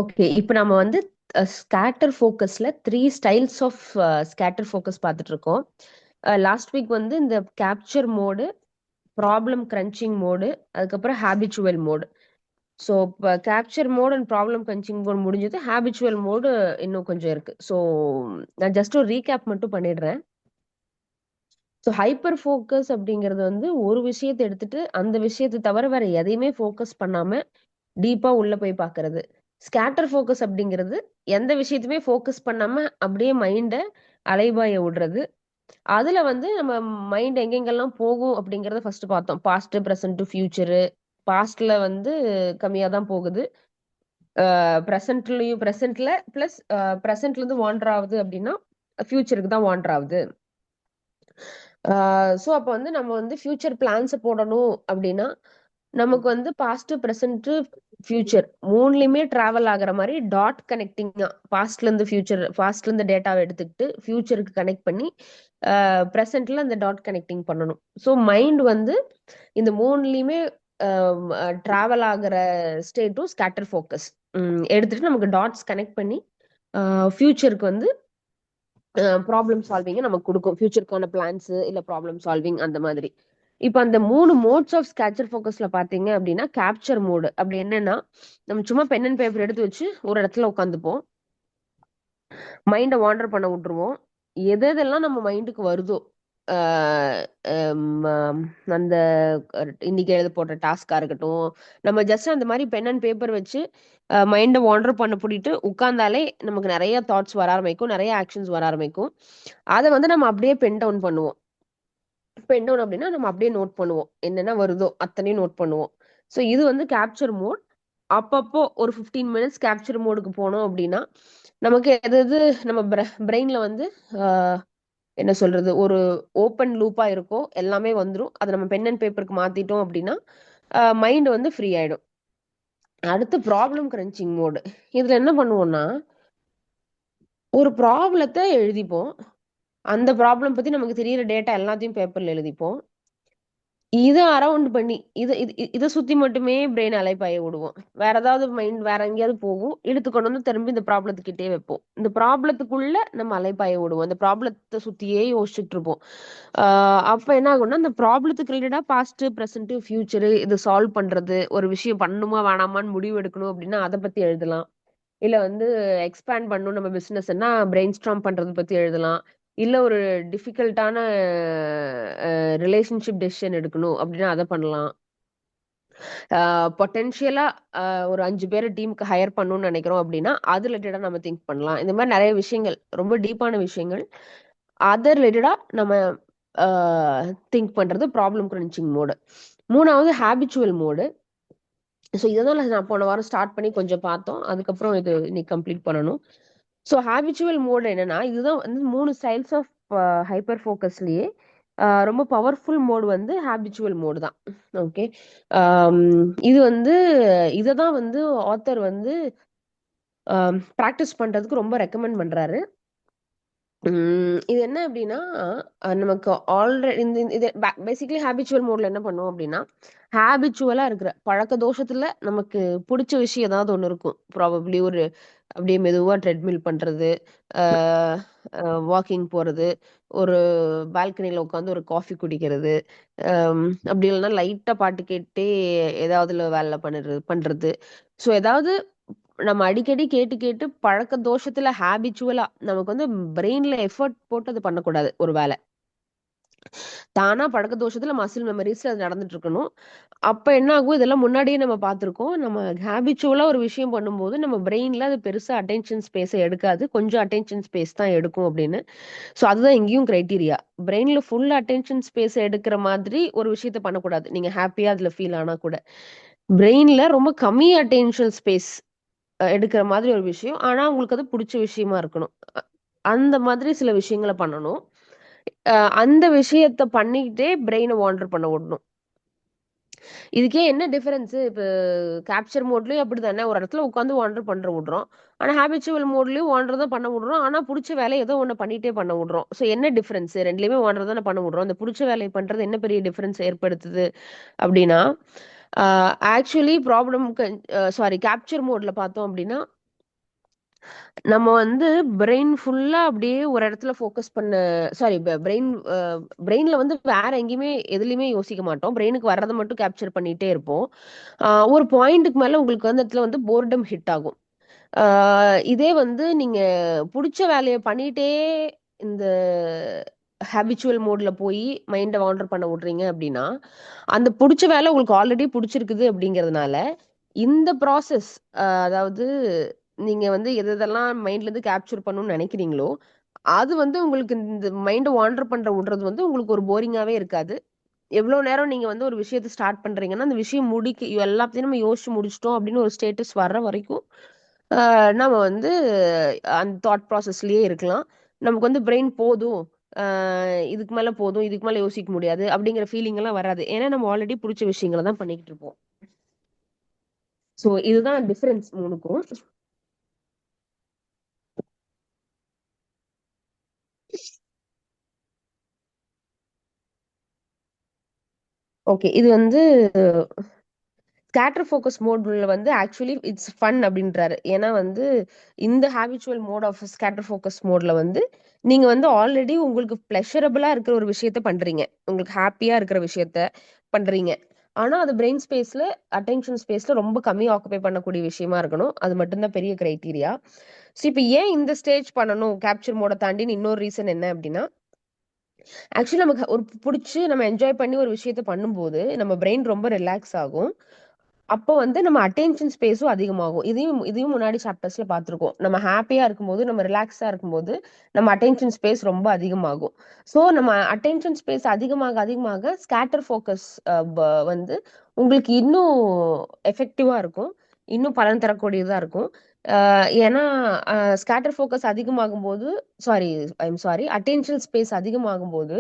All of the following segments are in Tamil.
ஓகே. இப்ப நம்ம வந்து ஸ்கேட்டர் ஃபோக்கஸ்ல 3 ஸ்டைல்ஸ் ஆஃப் ஸ்கேட்டர் ஃபோக்கஸ் பார்த்துட்டு இருக்கோம். லாஸ்ட் வீக் வந்து இந்த capture mode, problem crunching mode, அதுக்கப்புறம் ஹேபிச்சுவல் மோடு. ஸோ இப்ப capture mode and problem crunching mode முடிஞ்சது. ஹேபிச்சுவல் மோடு இன்னும் கொஞ்சம் இருக்கு. ஸோ நான் ஜஸ்ட் ஒரு ரீகேப் மட்டும் பண்ணிடுறேன். ஸோ ஹைப்பர் ஃபோக்கஸ் அப்படிங்கிறது வந்து ஒரு விஷயத்த எடுத்துட்டு அந்த விஷயத்த தவிர வேற எதையுமே ஃபோக்கஸ் பண்ணாம டீப்பா உள்ள போய் பார்க்கறது. ஸ்கேட்டர் ஃபோக்கஸ் அப்படிங்கிறது எந்த விஷயத்தையுமே ஃபோக்கஸ் பண்ணாம அப்படியே மைண்ட அலைபாய விடுறது. அதுல வந்து நம்ம மைண்ட் எங்கெங்கெல்லாம் போகும் அப்படிங்கிறத ஃபர்ஸ்ட் பார்த்தோம். Past, present, future. பாஸ்ட்ல வந்து கம்மியா தான் போகுது. பிரசன்ட்ல பிளஸ் பிரசன்ட்ல இருந்து வாண்டர் ஆகுது அப்படின்னா ஃபியூச்சருக்கு தான் வாண்டர் ஆகுது. ஸோ அப்போ வந்து நம்ம வந்து ஃபியூச்சர் பிளான்ஸை போடணும் அப்படின்னா நமக்கு வந்து பாஸ்ட், பிரசன்ட், ஃபியூச்சர் மூணுலயுமே டிராவல் ஆகுற மாதிரி டாட் கனெக்டிங்கா பாஸ்ட்ல இருந்து ஃபியூச்சர், பாஸ்ட்ல இருந்து டேட்டாவை எடுத்துக்கிட்டு ஃபியூச்சருக்கு கனெக்ட் பண்ணி பிரசன்ட்ல அந்த டாட் கனெக்டிங் பண்ணணும். ஸோ மைண்ட் வந்து இந்த மூணுலயுமே டிராவல் ஆகுற ஸ்டேட்டும் ஸ்கேட்டர் ஃபோக்கஸ் எடுத்துட்டு நமக்கு டாட்ஸ் கனெக்ட் பண்ணி ஃபியூச்சருக்கு வந்து ப்ராப்ளம் சால்விங்க நமக்கு கொடுக்கும். ஃபியூச்சருக்கான பிளான்ஸ் இல்ல ப்ராப்ளம் சால்விங் அந்த மாதிரி. இப்ப அந்த 3 மோட்ஸ் ஆஃப் ஸ்கேட்டர் ஃபோக்கஸ்ல பாத்தீங்க அப்படின்னா கேப்சர் மோடு அப்படி என்னன்னா நம்ம சும்மா பென் அண்ட் பேப்பர் எடுத்து வச்சு ஒரு இடத்துல உட்காந்துப்போம். மைண்டை வாண்டர் பண்ண விட்டுருவோம். எது எதெல்லாம் நம்ம மைண்டுக்கு வருதோ அந்த இன்னைக்கு எழுத போட்ட டாஸ்கா இருக்கட்டும், நம்ம ஜஸ்ட் அந்த மாதிரி பென் அண்ட் பேப்பர் வச்சு மைண்டை வாண்டர் பண்ண பிடிட்டு உட்கார்ந்தாலே நமக்கு நிறைய தாட்ஸ் வர ஆரம்பிக்கும், நிறைய ஆக்ஷன்ஸ் வர ஆரம்பிக்கும். அதை வந்து நம்ம அப்படியே பென் டவுன் பண்ணுவோம். பென் டவுன் அப்படின்னா நம்ம அப்படியே நோட் பண்ணுவோம். என்னென்ன வருதோ அத்தனையும் நோட் பண்ணுவோம். ஸோ இது வந்து கேப்சர் மோட். அப்பப்போ ஒரு 15 மினிட்ஸ் கேப்சர் மோடுக்கு போனோம் அப்படின்னா நமக்கு எது எது நம்ம பிரெயின்ல வந்து என்ன சொல்றது ஒரு ஓப்பன் லூப்பா இருக்கோ எல்லாமே வந்துடும். அதை நம்ம பென் அண்ட் பேப்பருக்கு மாத்திட்டோம் அப்படின்னா மைண்ட் வந்து ஃப்ரீ ஆயிடும். அடுத்து ப்ராப்ளம் கிரன்ச்சிங் மோடு. இதுல என்ன பண்ணுவோம்னா ஒரு ப்ராப்ளத்தை எழுதிப்போம். அந்த ப்ராப்ளம் பத்தி நமக்கு தெரியிற டேட்டா எல்லாத்தையும் பேப்பர்ல எழுதிப்போம். இதை அரவுண்ட் பண்ணி இதை சுத்தி மட்டுமே பிரெயின் அலைப்பாய விடுவோம். வேற ஏதாவது மைண்ட் வேற எங்கேயாவது போகும், இழுத்து கொண்டு வந்து திரும்பி இந்த ப்ராப்ளத்துக்கிட்டே வைப்போம். இந்த ப்ராப்ளத்துக்குள்ள நம்ம அலைப்பாய விடுவோம். அந்த ப்ராப்ளத்தை சுத்தியே யோசிச்சுட்டு இருப்போம். அப்ப என்ன ஆகும்னா இந்த ப்ராப்ளத்துக்கு ரிலேட்டடா பாஸ்ட், பிரசன்ட், ஃபியூச்சரு இது சால்வ் பண்றது, ஒரு விஷயம் பண்ணணுமா வேணாமான்னு முடிவு எடுக்கணும் அப்படின்னா அதை பத்தி எழுதலாம். இல்ல வந்து எக்ஸ்பேண்ட் பண்ணணும் நம்ம பிசினஸ்னா பிரெயின் ஸ்டார்ம் பண்றது பத்தி எழுதலாம். இல்ல ஒரு டிஃபிகல்ட்டான ரிலேஷன்ஷிப் டெசிஷன் எடுக்கணும் அப்படின்னா அதை பண்ணலாம். பொட்டென்ஷியலா ஒரு 5 பேரை டீமுக்கு ஹையர் பண்ணணும்னு நினைக்கிறோம் அப்படின்னா அது ரிலேட்டடா நம்ம திங்க் பண்ணலாம். இந்த மாதிரி நிறைய விஷயங்கள், ரொம்ப டீப்பான விஷயங்கள் அது ரிலேட்டடா நம்ம திங்க் பண்றது ப்ராப்ளம் கிரன்ச்சிங் மோடு. மூணாவது ஹேபிச்சுவல் மோடு. ஸோ இதான் நான் போன வாரம் ஸ்டார்ட் பண்ணி கொஞ்சம் பார்த்தோம். அதுக்கப்புறம் இது இன்னைக்கு கம்ப்ளீட் பண்ணணும். ஸோ ஹேபிச்சுவல் மோட் என்னன்னா இதுதான் வந்து 3 ஸ்டைல்ஸ் ஆஃப் ஹைப்பர் ஃபோக்கஸ்லயே ரொம்ப பவர்ஃபுல் மோட் வந்து ஹேபிச்சுவல் மோடு தான். ஓகே. இது வந்து இதை தான் வந்து ஆத்தர் வந்து ப்ராக்டிஸ் பண்றதுக்கு ரொம்ப ரெக்கமெண்ட் பண்றாரு. இது என்ன அப்படின்னா நமக்கு ஆல்ரெடி இது பேசிக்கலி ஹேபிச்சுவல் மோட்ல என்ன பண்ணுவோம் அப்படின்னா ஹேபிச்சுவலா இருக்கிற பழக்க தோஷத்துல நமக்கு பிடிச்ச விஷயம் ஏதாவது ஒண்ணு இருக்கும். ப்ராபப்ளி ஒரு அப்படியே மெதுவா ட்ரெட்மில் பண்றது, வாக்கிங் போறது, ஒரு பால்கனில உட்காந்து ஒரு காஃபி குடிக்கிறது, அப்படி இல்லைன்னா லைட்டா பாட்டு கேட்டே ஏதாவதுல வேலை பண்றது. ஸோ ஏதாவது நம்ம அடிக்கடி கேட்டு கேட்டு பழக்க தோஷத்துல ஹேபிச்சுவலா நமக்கு வந்து பிரெயின்ல எஃபர்ட் போட்டு அது பண்ணக்கூடாது. ஒரு வேலை தானா பழக்க தோஷத்துல மசில் மெமரிஸ்ல அது நடந்துட்டு இருக்கணும். அப்ப என்ன ஆகும், இதெல்லாம் முன்னாடியே நம்ம பார்த்திருக்கோம். நம்ம ஹேபிச்சுவலா ஒரு விஷயம் பண்ணும்போது நம்ம பிரெயின்ல அது பெருசா அட்டென்ஷன் ஸ்பேஸை எடுக்காது, கொஞ்சம் அட்டென்ஷன் ஸ்பேஸ் தான் எடுக்கும் அப்படின்னு. ஸோ அதுதான் இங்கேயும் கிரைட்டீரியா. பிரெயின்ல ஃபுல் அட்டென்ஷன் ஸ்பேஸ் எடுக்கிற மாதிரி ஒரு விஷயத்த பண்ணக்கூடாது. நீங்க ஹாப்பியா அதுல ஃபீல் ஆனா கூட பிரெயின்ல ரொம்ப கம்மி அட்டென்ஷன் ஸ்பேஸ் எடுக்கிற மாதிரி ஒரு விஷயம். ஆனா உங்களுக்கு அது புடிச்ச விஷயமா இருக்கணும். அந்த மாதிரி சில விஷயங்கள பண்ணணும். அந்த விஷயத்த பண்ணிக்கிட்டே பிரெயின வாண்டர் பண்ண விடணும். இதுக்கே என்ன டிஃபரன்ஸ்? இப்ப கேப்சர் மோட்லயும் அப்படித்தானே ஒரு இடத்துல உட்காந்து வாண்டர் பண்ற விடுறோம். ஆனா ஹேபிச்சுவல் மோட்லயும் வாண்டர் தான் பண்ண விடுறோம். ஆனா புடிச்ச வேலைய ஏதோ ஒண்ணு பண்ணிட்டே பண்ண விடுறோம். சோ என்ன டிஃபரன்ஸ்? 2லயுமே வாண்டர் தானே பண்ண விடுறோம். அந்த புடிச்ச வேலைய பண்றது என்ன பெரிய டிஃபரன்ஸ் ஏற்படுத்துது அப்படின்னா, ஆக்சுவலி ப்ராப்ளம் சாரி கேப்சர் மோட்ல பார்த்தோம் அப்படின்னா நம்ம வந்து பிரெயின் ஃபுல்லா அப்படியே ஒரு இடத்துல ஃபோக்கஸ் பண்ண, சாரி, பிரெயின்ல வந்து வேற எங்கேயுமே எதுலையுமே யோசிக்க மாட்டோம். பிரெயினுக்கு வர்றதை மட்டும் கேப்சர் பண்ணிட்டே இருப்போம். ஒரு பாயிண்ட்டுக்கு மேல உங்களுக்கு வந்து இடத்துல வந்து போர்டம் ஹிட் ஆகும். இதே வந்து நீங்க புடிச்ச வேலையை பண்ணிட்டே இந்த ஹேபிச்சுவல் மோட்ல போய் மைண்டை வாண்டர் பண்ண விடுறீங்க அப்படின்னா, அந்த புடிச்ச வேலை உங்களுக்கு ஆல்ரெடி புடிச்சிருக்குது அப்படிங்கறதுனால இந்த ப்ராசஸ், அதாவது நீங்க வந்து எதெல்லாம் மைண்ட்ல இருந்து கேப்சர் பண்ணணும்னு நினைக்கிறீங்களோ அது வந்து உங்களுக்கு இந்த மைண்டை வாண்டர் பண்ற விடுறது வந்து உங்களுக்கு ஒரு போரிங்காவே இருக்காது. எவ்வளவு நேரம் நீங்க வந்து ஒரு விஷயத்தை ஸ்டார்ட் பண்றீங்கன்னா அந்த விஷயம் எல்லாத்தையும் நம்ம யோசிச்சு முடிச்சிட்டோம் அப்படின்னு ஒரு ஸ்டேட்டஸ் வர்ற வரைக்கும் நம்ம வந்து அந்த தாட் ப்ராசஸ்லயே இருக்கலாம். நமக்கு வந்து பிரெயின் போதும், இதுக்கு மேல போதும், இதுக்கு மேல யோசிக்க முடியாது அப்படிங்கிற ஃபீலிங் எல்லாம் வராது. ஏன்னா நம்ம ஆல்ரெடி பிடிச்ச விஷயங்களை தான் பண்ணிக்கிட்டு இருப்போம். சோ இதுதான் டிஃபரன்ஸ் மூணுக்கும். ஓகே, இது வந்து ஸ்கேட்டர் ஃபோக்கஸ் மோட்ல வந்து ஆக்சுவலி இட்ஸ் ஃபன் அப்படின்றாரு. ஏன்னா வந்து இந்த habitual mode of scatter focus மோட்ல வந்து நீங்க வந்து ஆல்ரெடி உங்களுக்கு பிளஷரபிளா இருக்கிற ஒரு விஷயத்த பண்றீங்க, உங்களுக்கு ஹாப்பியா இருக்கிற விஷயத்த பண்றீங்க. ஆனா அது பிரெயின் ஸ்பேஸ்ல, அட்டென்ஷன் ஸ்பேஸ்ல ரொம்ப கம்மி ஆக்குபை பண்ணக்கூடிய விஷயமா இருக்கணும். அது மட்டும்தான் பெரிய கிரைட்டீரியா. ஸோ இப்போ ஏன் இந்த ஸ்டேஜ் பண்ணணும் கேப்சர் மோட தாண்டின்னு இன்னொரு ரீசன் என்ன அப்படின்னா, ஆக்சுவலி நமக்கு ஒரு பிடிச்சி நம்ம என்ஜாய் பண்ணி ஒரு விஷயத்த பண்ணும்போது நம்ம பிரெயின் ரொம்ப ரிலாக்ஸ் ஆகும். அப்போ வந்து நம்ம அட்டென்ஷன் ஸ்பேஸும் அதிகமாகும். இதையும் இதையும் முன்னாடி சாப்டர்ஸ்ல பார்த்திருக்கோம். நம்ம ஹாப்பியா இருக்கும்போது, நம்ம ரிலாக்ஸா இருக்கும்போது, நம்ம அட்டென்ஷன் ஸ்பேஸ் ரொம்ப அதிகமாகும். ஸோ நம்ம அட்டென்ஷன் ஸ்பேஸ் அதிகமாக ஸ்கேட்டர் ஃபோக்கஸ் வந்து உங்களுக்கு இன்னும் எஃபெக்டிவா இருக்கும். இன்னும் பலன் தரக்கூடியதா இருக்கும். ஏன்னா ஸ்கேட்டர் ஃபோக்கஸ் அதிகமாகும்போது, சாரி, சாரி, அட்டென்ஷன் ஸ்பேஸ் அதிகமாகும்போது,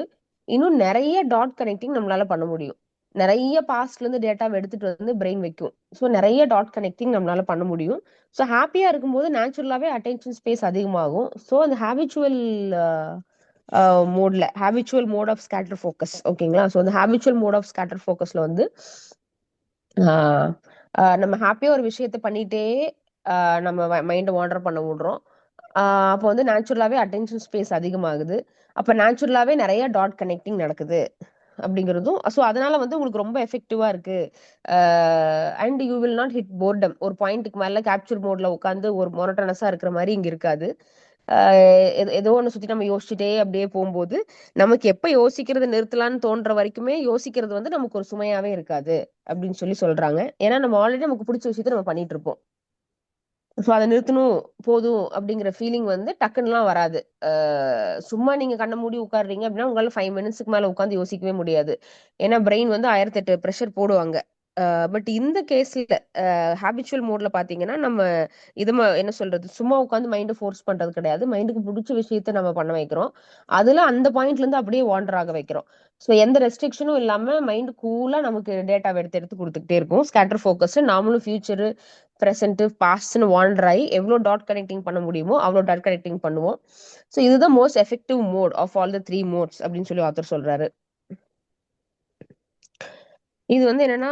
இன்னும் நெறைய டாட் கனெக்டிங் நம்மளால பண்ண முடியும். நெறைய பாஸ்ட்ல இருந்து டேட்டாவ எடுத்துட்டு வந்து பிரெயின் வைக்கும். ஸோ நெறைய டாட் கனெக்டிங் நம்மளால பண்ண முடியும். ஸோ ஹாப்பியா இருக்கும்போது நேச்சுரலாவே அட்டென்ஷன் ஸ்பேஸ் அதிகமாகும். ஸோ அந்த habitual habitual mode of scatter focus, ஓகேங்களா? ஸோ அந்த ஹேபிச்சுவல் மோட் ஆஃப் ஸ்கேட்டர் ஃபோக்கஸ்ல வந்து ஆஹ் நம்ம ஹாப்பியா ஒரு விஷயத்த பண்ணிட்டே நம்ம மைண்டை வாண்டர் பண்ண விடுறோம். அப்போ வந்து நேச்சுரலாவே அட்டென்ஷன் ஸ்பேஸ் அதிகமாகுது. அப்ப நேச்சுரலாவே நிறைய டாட் கனெக்டிங் நடக்குது அப்படிங்கிறதும். ஸோ அதனால வந்து உங்களுக்கு ரொம்ப எஃபெக்டிவா இருக்கு. And you will not hit boredom. ஒரு பாயிண்ட்டுக்கு மேல கேப்சர் மோட்ல உட்காந்து ஒரு மொனட்டனஸா இருக்கிற மாதிரி இங்க இருக்காது. ஏதோ ஒண்ணு சுத்தி நம்ம யோசிச்சுட்டே அப்படியே போகும்போது நமக்கு எப்ப யோசிக்கிறது நிறுத்தலாம்னு தோன்ற வரைக்குமே யோசிக்கிறது வந்து நமக்கு ஒரு சுமையாவே இருக்காது அப்படின்னு சொல்லி சொல்றாங்க. ஏன்னா நம்ம ஆல்ரெடி நமக்கு பிடிச்ச விஷயத்த நம்ம பண்ணிட்டு இருப்போம். ஸோ அதை நிறுத்தணும், போதும் அப்படிங்கிற ஃபீலிங் வந்து டக்குன்னுலாம் வராது. சும்மா நீங்க கண்ண மூடி உட்காடுறீங்க அப்படின்னா உங்களால 5 மினிட்ஸ்க்கு மேல உட்காந்து யோசிக்கவே முடியாது. ஏன்னா பிரெயின் வந்து 1008 ப்ரெஷர் போடுவாங்க. பட் இந்த கேஸ்ல ஹேபிச்சுவல் மோட்ல பாத்தீங்கன்னா நம்ம என்ன சொல்றது, சும்மா உட்காந்து மைண்ட் ஃபோர்ஸ் பண்றது கிடையாது. மைண்டுக்கு பிடிச்ச விஷயத்த நம்ம பண்ண வைக்கிறோம். அதுல அந்த பாயிண்ட்ல இருந்து அப்படியே வாண்டர் ஆக வைக்கிறோம். ஸோ எந்த ரெஸ்ட்ரிக்ஷனும் இல்லாம மைண்ட் கூலா நமக்கு டேட்டாவை எடுத்து எடுத்து கொடுத்துக்கிட்டே இருக்கும். ஸ்கேட்டர் ஃபோக்கஸ் நாமளும் ஃபியூச்சர், பிரசன்ட், பாஸ்ட்னு வாண்டர் ஆகி எவ்வளவு டாட் கனெக்டிங் பண்ண முடியுமோ அவ்வளவு டாட் கனெக்டிங் பண்ணுவோம். ஸோ இதுதான் most effective mode of all the three modes அப்படின்னு சொல்லி ஆத்தர் சொல்றாரு. இது வந்து என்னன்னா,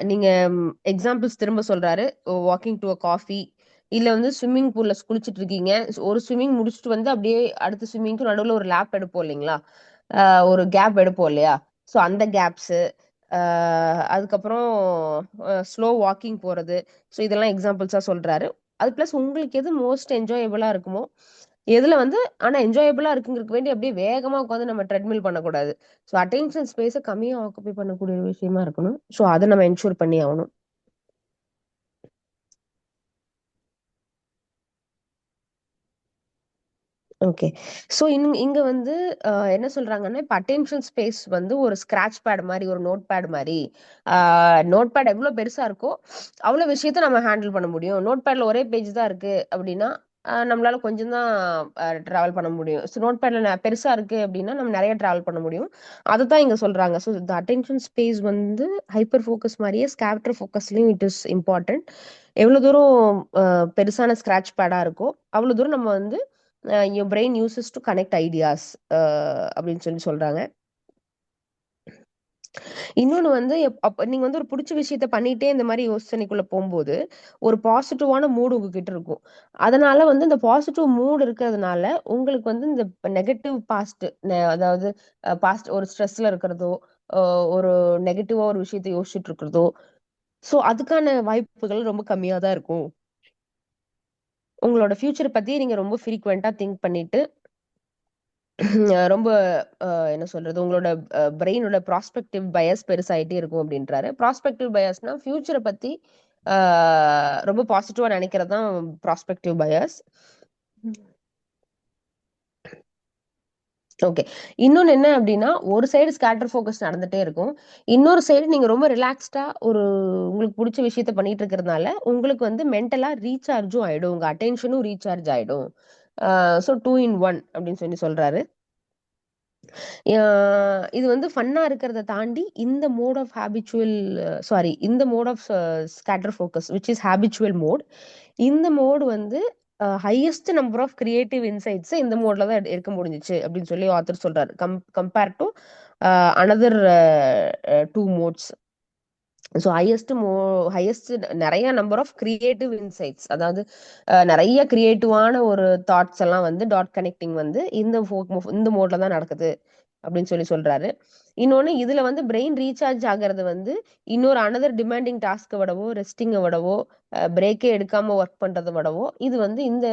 நீங்க எக்ஸாம்பிள்ஸ் திரும்ப சொல்றாரு. வாக்கிங் டு அ காஃபி, இல்ல வந்து ஸ்விம்மிங் பூல்ல குளிச்சிட்டு இருக்கீங்க. ஒரு ஸ்விம்மிங் முடிச்சுட்டு வந்து அப்படியே அடுத்த ஸ்விம்மிங்க்கு நடுவுல ஒரு லேப் எடுப்போம் இல்லைங்களா? ஒரு கேப் எடுப்போம் இல்லையா? ஸோ அந்த கேப்ஸ், அதுக்கப்புறம் ஸ்லோ வாக்கிங் போறது. ஸோ இதெல்லாம் எக்ஸாம்பிள்ஸா சொல்றாரு. அது பிளஸ் உங்களுக்கு எது மோஸ்ட் என்ஜாயபிளா இருக்குமோ, எதுல வந்து, ஆனா என்ஜாயபிளா இருக்குங்கிறதுக்கு வேண்டி அப்படியே வேகமா உட்காந்து நம்ம ட்ரெட்மில் பண்ணக்கூடாது. ஸோ அட்டென்ஷன் ஸ்பேஸ கம்மியா ஆக்குபை பண்ணக்கூடிய ஒரு விஷயமா இருக்கணும். ஸோ அதை நம்ம என்ஷூர் பண்ணி ஆகணும். ஓகே. ஸோ இங்க வந்து என்ன சொல்றாங்கன்னா, இப்ப அட்டென்ஷன் ஸ்பேஸ் வந்து ஒரு ஸ்கிராட்ச் பேட் மாரி, ஒரு நோட் பேட் மாரி. நோட் பேட் எவ்வளோ பெருசா இருக்கோ, அவ்வளோ விஷயத்த நம்ம ஹேண்டில் பண்ண முடியும். நோட் பேட்ல ஒரே பேஜ் தான் இருக்கு அப்படின்னா, நம்மளால கொஞ்சம் தான் டிராவல் பண்ண முடியும். ஸோ நோட் பேட்ல பெருசா இருக்கு அப்படின்னா, நம்ம நெறைய டிராவல் பண்ண முடியும். அதத்தான் இங்க சொல்றாங்க. ஸோ இந்த அட்டென்ஷன் ஸ்பேஸ் வந்து ஹைப்பர் ஃபோக்கஸ் மாரியே ஸ்கேட்டர் ஃபோக்கஸ்லயும் இட் இஸ் இம்பார்ட்டன்ட். எவ்வளோ தூரம் பெருசான ஸ்கிராட்ச் பேடா இருக்கோ, அவ்வளோ தூரம் நம்ம வந்து your brain uses to connect ideas அப்படின்னு சொல்லி சொல்றாங்க. இன்னொன்னு வந்து அப்ப நீங்க வந்து ஒரு புடிச்ச விஷயத்த பண்ணிட்டே இந்த மாரி யோசனைக்குள்ள போம்போது, ஒரு பாசிட்டிவான மூட் உங்ககிட்ட இருக்கும். அதனால வந்து இந்த பாசிட்டிவ் மூட் இருக்கிறதுனால, உங்களுக்கு வந்து இந்த நெகட்டிவ் பாஸ்ட் அதாவது பாஸ்ட் ஒரு ஸ்ட்ரெஸ்ல இருக்கிறதோ, அ ஒரு நெகட்டிவா ஒரு விஷயத்த யோசிச்சுட்டு இருக்கிறதோ, சோ அதுக்கான வாய்ப்புகள் ரொம்ப கம்மியா தான் இருக்கும். உங்களோட ஃபியூச்சர பத்தி நீங்க ரொம்ப ஃப்ரீக்வென்ட்டா திங்க் பண்ணிட்டு ரொம்ப என்ன சொல்றது? உங்களோட பிரெயினோட ப்ராஸ்பெக்டிவ் பயஸ் பெருசாயிட்டே இருக்கும் அப்டின்றாரு. ப்ராஸ்பெக்டிவ் பயஸ்னா ஃபியூச்சர பத்தி ஆ ரொம்ப பாசிட்டிவா நெனைக்கிறது தான் ப்ராஸ்பெக்டிவ் பயஸ். ஓகே. இன்னொன்னு என்ன அப்டின்னா, ஒரு சைடு ஸ்கேட்டர் ஃபோகஸ் நடந்துட்டே இருக்கும். இன்னொரு சைடு நீங்க ரொம்ப ரிலாக்ஸ்டா ஒரு உங்களுக்கு புடிச்ச விஷயத்த பண்ணிட்டு இருக்கிறதுனால, உங்களுக்கு வந்து மென்டலா ரீசார்ஜும் ஆயிடும். உங்க அட்டென்ஷனும் ரீசார்ஜ் ஆயிடும். சோ 2 இன் 1 அப்டின்னு சொல்லி சொல்றாரு. யா இது வந்து ஃபன்னா இருக்கிறத தாண்டி, இந்த மோட் ஆஃப் ஹேபிச்சுவல் இந்த mode of scatter focus which is habitual mode. இந்த மோட் வந்து highest number of creative insights இந்த மோட்ல தான் எடுக்க முடிஞ்சுச்சு அப்படின்னு சொல்லி ஆத்தர் சொல்றாரு. Compare to another 2 modes. So highest நெறைய நம்பர் ஆஃப் கிரியேட்டிவ் இன்சைட்ஸ், அதாவது நெறைய கிரியேட்டிவான ஒரு தாட்ஸ் எல்லாம் வந்து டாட் கனெக்டிங் வந்து இந்த மோட்ல தான் நடக்குது அப்படின்னு சொல்லி சொல்றாரு. இன்னொன்னு இதுல வந்து பிரெயின் ரீசார்ஜ் ஆகுறது வந்து இன்னொரு அனதர் டிமாண்டிங் டாஸ்க்க விடவோ, ரெஸ்டிங்க விடவோ, பிரேக்கே எடுக்காம ஒர்க் பண்றத விடவோ, இது வந்து இந்த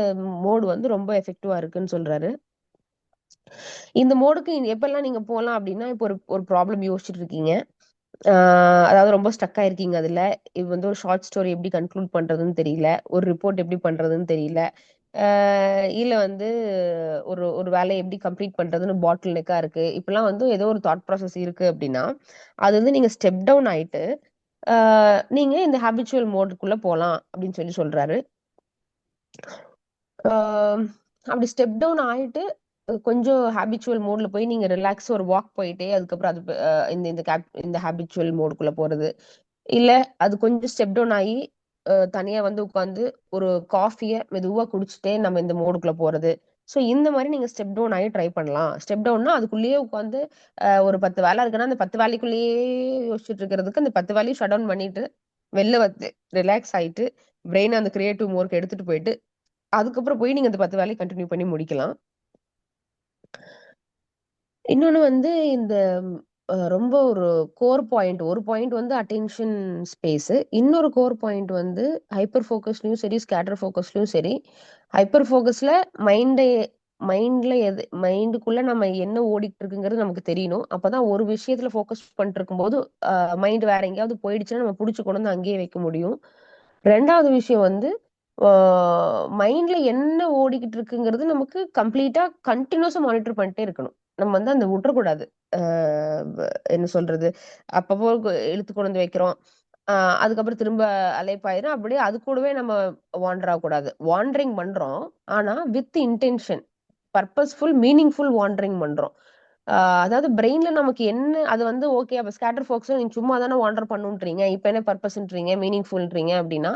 மோடு வந்து ரொம்ப எஃபெக்டிவா இருக்குன்னு சொல்றாரு. இந்த மோடுக்கு எப்பல்லாம் நீங்க போலாம் அப்படின்னா, இப்போ ஒரு ஒரு ப்ராப்ளம் யோசிச்சுட்டு இருக்கீங்க. ஆ அதாவது ரொம்ப ஸ்டக் ஆயிருக்கீங்க அதுல. இது வந்து ஒரு ஷார்ட் ஸ்டோரி எப்படி கன்க்ளூட் பண்றதுன்னு தெரியல. ஒரு ரிப்போர்ட் எப்படி பண்றதுன்னு தெரியல. ஆ இல்ல வந்து ஒரு ஒரு வேலைய எப்படி கம்ப்ளீட் பண்றதுன்னு பாட்டில் நெக்கா இருக்கு. இப்படிலாம் வந்து ஏதோ ஒரு தாட் ப்ராசஸ் இருக்கு அப்படின்னா, அது வந்து நீங்க ஸ்டெப் டவுன் ஆயிட்டு, ஆ நீங்க இந்த ஹேபிச்சுவல் மோடுக்குள்ள போலாம் அப்படின்னு சொல்லி சொல்றாரு. ஆ அப்படி ஸ்டெப் டவுன் ஆயிட்டு, கொஞ்சம் ஹேபிச்சுவல் மோட்ல போய் நீங்க ரிலாக்ஸா ஒரு வாக் போயிட்டே, அதுக்கப்புறம் அது இந்த இந்த இந்த ஹேபிச்சுவல் மோடுக்குள்ள போறது. இல்ல, அது கொஞ்சம் ஸ்டெப் டவுன் ஆயி, தனியா வந்து உட்காந்து ஒரு காஃபிய மெதுவா குடிச்சுட்டே நம்ம இந்த மோடுக்குள்ள போறது. ஸோ இந்த மாரி நீங்க ஸ்டெப் டவுன் ஆயி ட்ரை பண்ணலாம். ஸ்டெப் டவுன்னா அதுக்குள்ளேயே உட்காந்து ஒரு 10 வேல இருக்குன்னா, அந்த 10 வேலைக்குள்ளேயே யோசிச்சுட்டு இருக்கிறதுக்கு, அந்த 10 வேலையும் ஷட் டவுன் பண்ணிட்டு, வெளில வந்து ரிலாக்ஸ் ஆயிட்டு, பிரெயின அந்த கிரியேட்டிவ் மோட்க்கு எடுத்துட்டு போயிட்டு, அதுக்கப்புறம் போய் நீங்க அந்த 10 வேலைய கன்டின்யூ பண்ணி முடிக்கலாம். இன்னொன்னு வந்து இந்த ரொம்ப ஒரு கோர் பாயிண்ட். ஒரு பாயிண்ட் வந்து அட்டென்ஷன் ஸ்பேஸு. இன்னொரு கோர் பாயிண்ட் வந்து ஹைப்பர் ஃபோகஸ்லயும் சரி, ஸ்கேட்டர் ஃபோகஸ்லயும் சரி, ஹைப்பர் ஃபோகஸ்ல மைண்டே மைண்டுக்குள்ள நம்ம என்ன ஓடிட்டு இருக்குங்கிறது நமக்கு தெரியணும். அப்பதான் ஒரு விஷயத்துல ஃபோக்கஸ் பண்ணிட்டு இருக்கும்போது, அ மைண்ட் வேற எங்கேயாவது போயிடுச்சுன்னா, நம்ம புடிச்சு கொண்டு வந்து அங்கேயே வைக்க முடியும். 2வது விஷயம் வந்து, ஆ மைண்ட்ல என்ன ஓடிக்கிட்டு இருக்குங்கிறது நமக்கு கம்ப்ளீட்டா கன்டினியூஸா மானிட்டர் பண்ணிட்டே இருக்கணும். நம்ம வந்து அந்த விட்டுறக்கூடாது. ஆ வ என்ன சொல்றது? அப்பப்போ இழுத்து கொண்டு வந்து வைக்கிறோம். ஆ அதுக்கப்புறம் திரும்ப அலைப்பாயுரும். அப்படியே அது கூடவே நம்ம வாண்டர் ஆகக்கூடாது. வாண்டரிங் பண்றோம். ஆனா வித் இன்டென்ஷன். பர்ப்பஸ்ஃபுல், மீனிங்ஃபுல் வாண்டரிங் பண்றோம். ஆ அதாவது பிரெயின்ல நமக்கு என்ன அது வந்து ஓகே. அப்ப ஸ்கேட்டர் ஃபோகஸ்ல நீங்க சும்மா தானே வாண்டர் பண்ணுன்றீங்க. இப்ப என்ன பர்ப்பஸ்ன்றீங்க, மீனிங்ஃபுல்ன்றீங்க அப்படின்னா,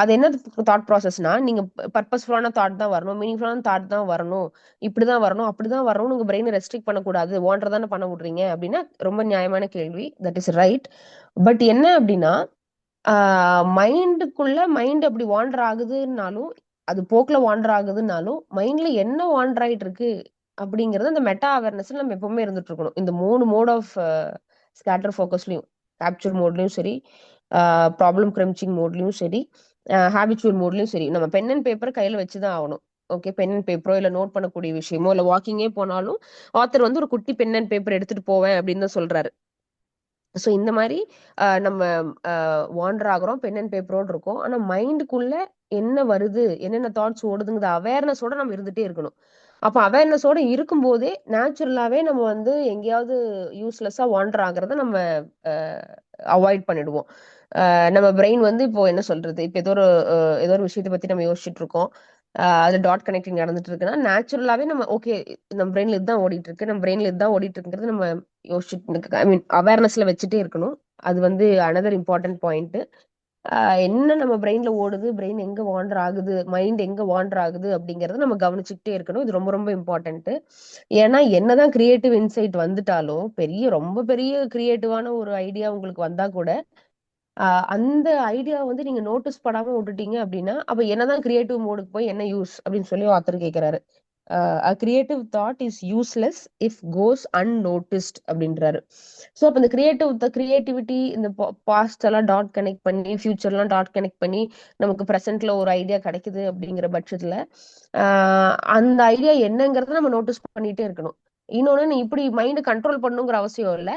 அது என்ன தாட் ப்ராசஸ்னா, நீங்க பர்ப்பஸ்ஃபுல்லான தாட் தான் வரணும். மீனிங்ஃபுல்லான தாட் தான் வரணும். இப்படிதான் வரணும், அப்படிதான் வரணும்னு உங்க பிரெயின ரெஸ்ட்ரிக்ட் பண்ணக்கூடாது. வாண்டர் தானே பண்ண விடுறீங்க அப்படின்னா, ரொம்ப நியாயமான கேள்வி. That is right. பட் என்ன அப்படின்னா, ஆ மைண்ட் அப்படி வாண்டர் ஆகுதுன்னாலும், அது போக்குல வாண்டர் ஆகுதுன்னாலும், மைண்ட்ல என்ன வாண்டர் ஆயிட்டு இருக்கு அப்படிங்கிறது அந்த மெட்டா அவேர்னஸ்ல நம்ம எப்பவுமே இருந்துட்டு இருக்கணும். இந்த 3 மோட் ஆஃப் ஸ்கேட்டர் ஃபோகஸ்லயும், கேப்சர் மோட்லயும் சரி, ப்ராப்ளம் கிரன்ச்சிங் மோட்லயும் சரி, ஹேபிச்சுவல் மோட்லயும் சரி. நம்ம பென் அண்ட் பேப்பர் கையில வச்சு தான் ஆகணும். ஓகே. பென் அண்ட் பேப்பரோ, இல்ல நோட் பண்ணக்கூடிய விஷயமோ, இல்ல வாக்கிங்கே போனாலும், ஆத்தர் வந்து ஒரு குட்டி பென் அண்ட் பேப்பர் எடுத்துட்டு போவேன் அப்படின்னு தான் சொல்றாரு. ஸோ இந்த மாரி நம்ம வாண்டர் ஆகுறோம். பென் அண்ட் பேப்பரோட இருக்கோம். ஆனா மைண்டுக்குள்ள என்ன வருது? என்னென்ன தாட்ஸ் ஓடுதுங்கிற அவேர்னஸோட நம்ம இருந்துட்டே இருக்கணும். அப்ப அவேர்னஸோட இருக்கும்போதே, நேச்சுரலாவே நம்ம வந்து எங்கேயாவது யூஸ்லெஸ்ஸா வாண்டர் ஆகுறத நம்ம அ அவாய்ட் பண்ணிடுவோம். நம்ம பிரெயின் வந்து இப்போ என்ன சொல்றது? இப்ப அ ஏதோ ஒரு விஷயத்த பத்தி நம்ம யோசிச்சுட்டு இருக்கோம். அதுல டாட் கனெக்டிங் நடந்துட்டு இருக்குன்னா, நேச்சுரலாவே நம்ம ஓகே, நம்ம பிரெயின்ல இதுதான் ஓடிட்டு இருக்கு. நம்ம பிரெயின்ல இதுதான் ஓடிட்டு இருக்குங்கிறது நம்ம யோசிச்சுட்டு ஐ மீன் அவேர்னஸ்ல வச்சுட்டே இருக்கணும். அது வந்து அனதர் இம்பார்ட்டன்ட் பாயிண்ட். என்ன நம்ம பிரெயின்ல ஓடுது, பிரெயின் எங்க வாண்டர் ஆகுது, மைண்ட் எங்க வாண்டர் ஆகுது அப்படிங்கறத நம்ம கவனிச்சுக்கிட்டே இருக்கணும். இது ரொம்ப ரொம்ப இம்பார்ட்டன்ட். ஏன்னா என்னதான் கிரியேட்டிவ் இன்சைட் வந்துட்டாலும், ரொம்ப பெரிய கிரியேட்டிவான ஒரு ஐடியா உங்களுக்கு வந்தா கூட, அந்த ஐடியா வந்து நீங்க நோட்டீஸ் பண்ணாம விட்டுட்டீங்க அப்படின்னா, அப்ப என்னதான் கிரியேட்டிவ் மோடுக்கு போய் என்ன யூஸ் அப்படின்னு சொல்லி ஆத்தர் கேக்குறாரு. "A creative thought is useless if goes unnoticed" அப்படின்றாரு. ஸோ அப்ப இந்த கிரியேட்டிவிட்டி இந்த பாஸ்ட் எல்லாம் டாட் கனெக்ட் பண்ணி, ஃபியூச்சர்லாம் டாட் கனெக்ட் பண்ணி, நமக்கு பிரசன்ட்ல ஒரு ஐடியா கிடைக்குது அப்படிங்கிற பட்சத்துல, அந்த ஐடியா என்னங்கிறத நம்ம நோட்டீஸ் பண்ணிட்டே இருக்கணும். இன்னொன்னு, நீ இப்படி மைண்ட் கண்ட்ரோல் பண்ணுங்கிற அவசியம் இல்ல.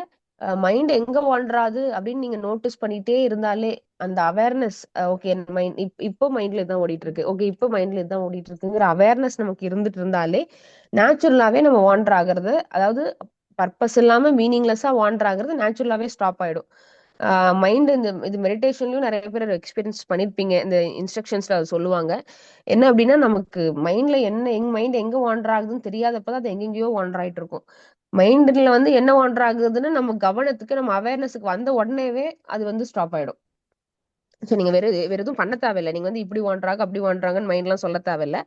மைண்ட் எங்க வாழ்றாது அப்படின்னு நீங்க நோட்டீஸ் பண்ணிட்டே இருந்தாலே, அந்த அவேர்னஸ், ஓகே மைண்ட் இப்போ மைண்ட்ல இதான் ஓடிட்டு இருக்கு, ஓகே இப்போ மைண்ட்ல இதான் ஓடிட்டு இருக்குங்கிற அவேர்னஸ் நமக்கு இருந்துட்டு இருந்தாலே, நேச்சுரலாவே நம்ம வாண்டர் ஆகுறது, அதாவது பர்பஸ் இல்லாம மீனிங்லெஸ்ஸா வாண்டர் ஆகுறது நேச்சுரலாவே ஸ்டாப் ஆயிடும். மைண்ட் இந்த இது மெடிடேஷன்லயும் நிறைய பேர் எக்ஸ்பீரியன்ஸ் பண்ணிருப்பீங்க. இந்த இன்ஸ்ட்ரக்ஷன்ஸ்ல அது சொல்லுவாங்க. என்ன அப்படின்னா, நமக்கு மைண்ட்ல எங்க மைண்ட் எங்க வாண்டர் ஆகுதுன்னு தெரியாதப்பதான் அது எங்கெங்கயோ வாண்டர் ஆயிட்டு இருக்கும். மைண்ட்ல வந்து என்ன வாண்டர் ஆகுதுன்னு நம்ம கவனத்துக்கு, நம்ம அவேர்னஸுக்கு வந்த உடனேவே அது வந்து ஸ்டாப் ஆயிடும். சோ நீங்க வேற எதுவும் பண்ண தேவையில்ல. நீங்க வந்து இப்படி வாண்டறாங்க, அப்படி வாண்டறாங்கன்னு மைண்ட்லாம் சொல்ல தேவையில்ல.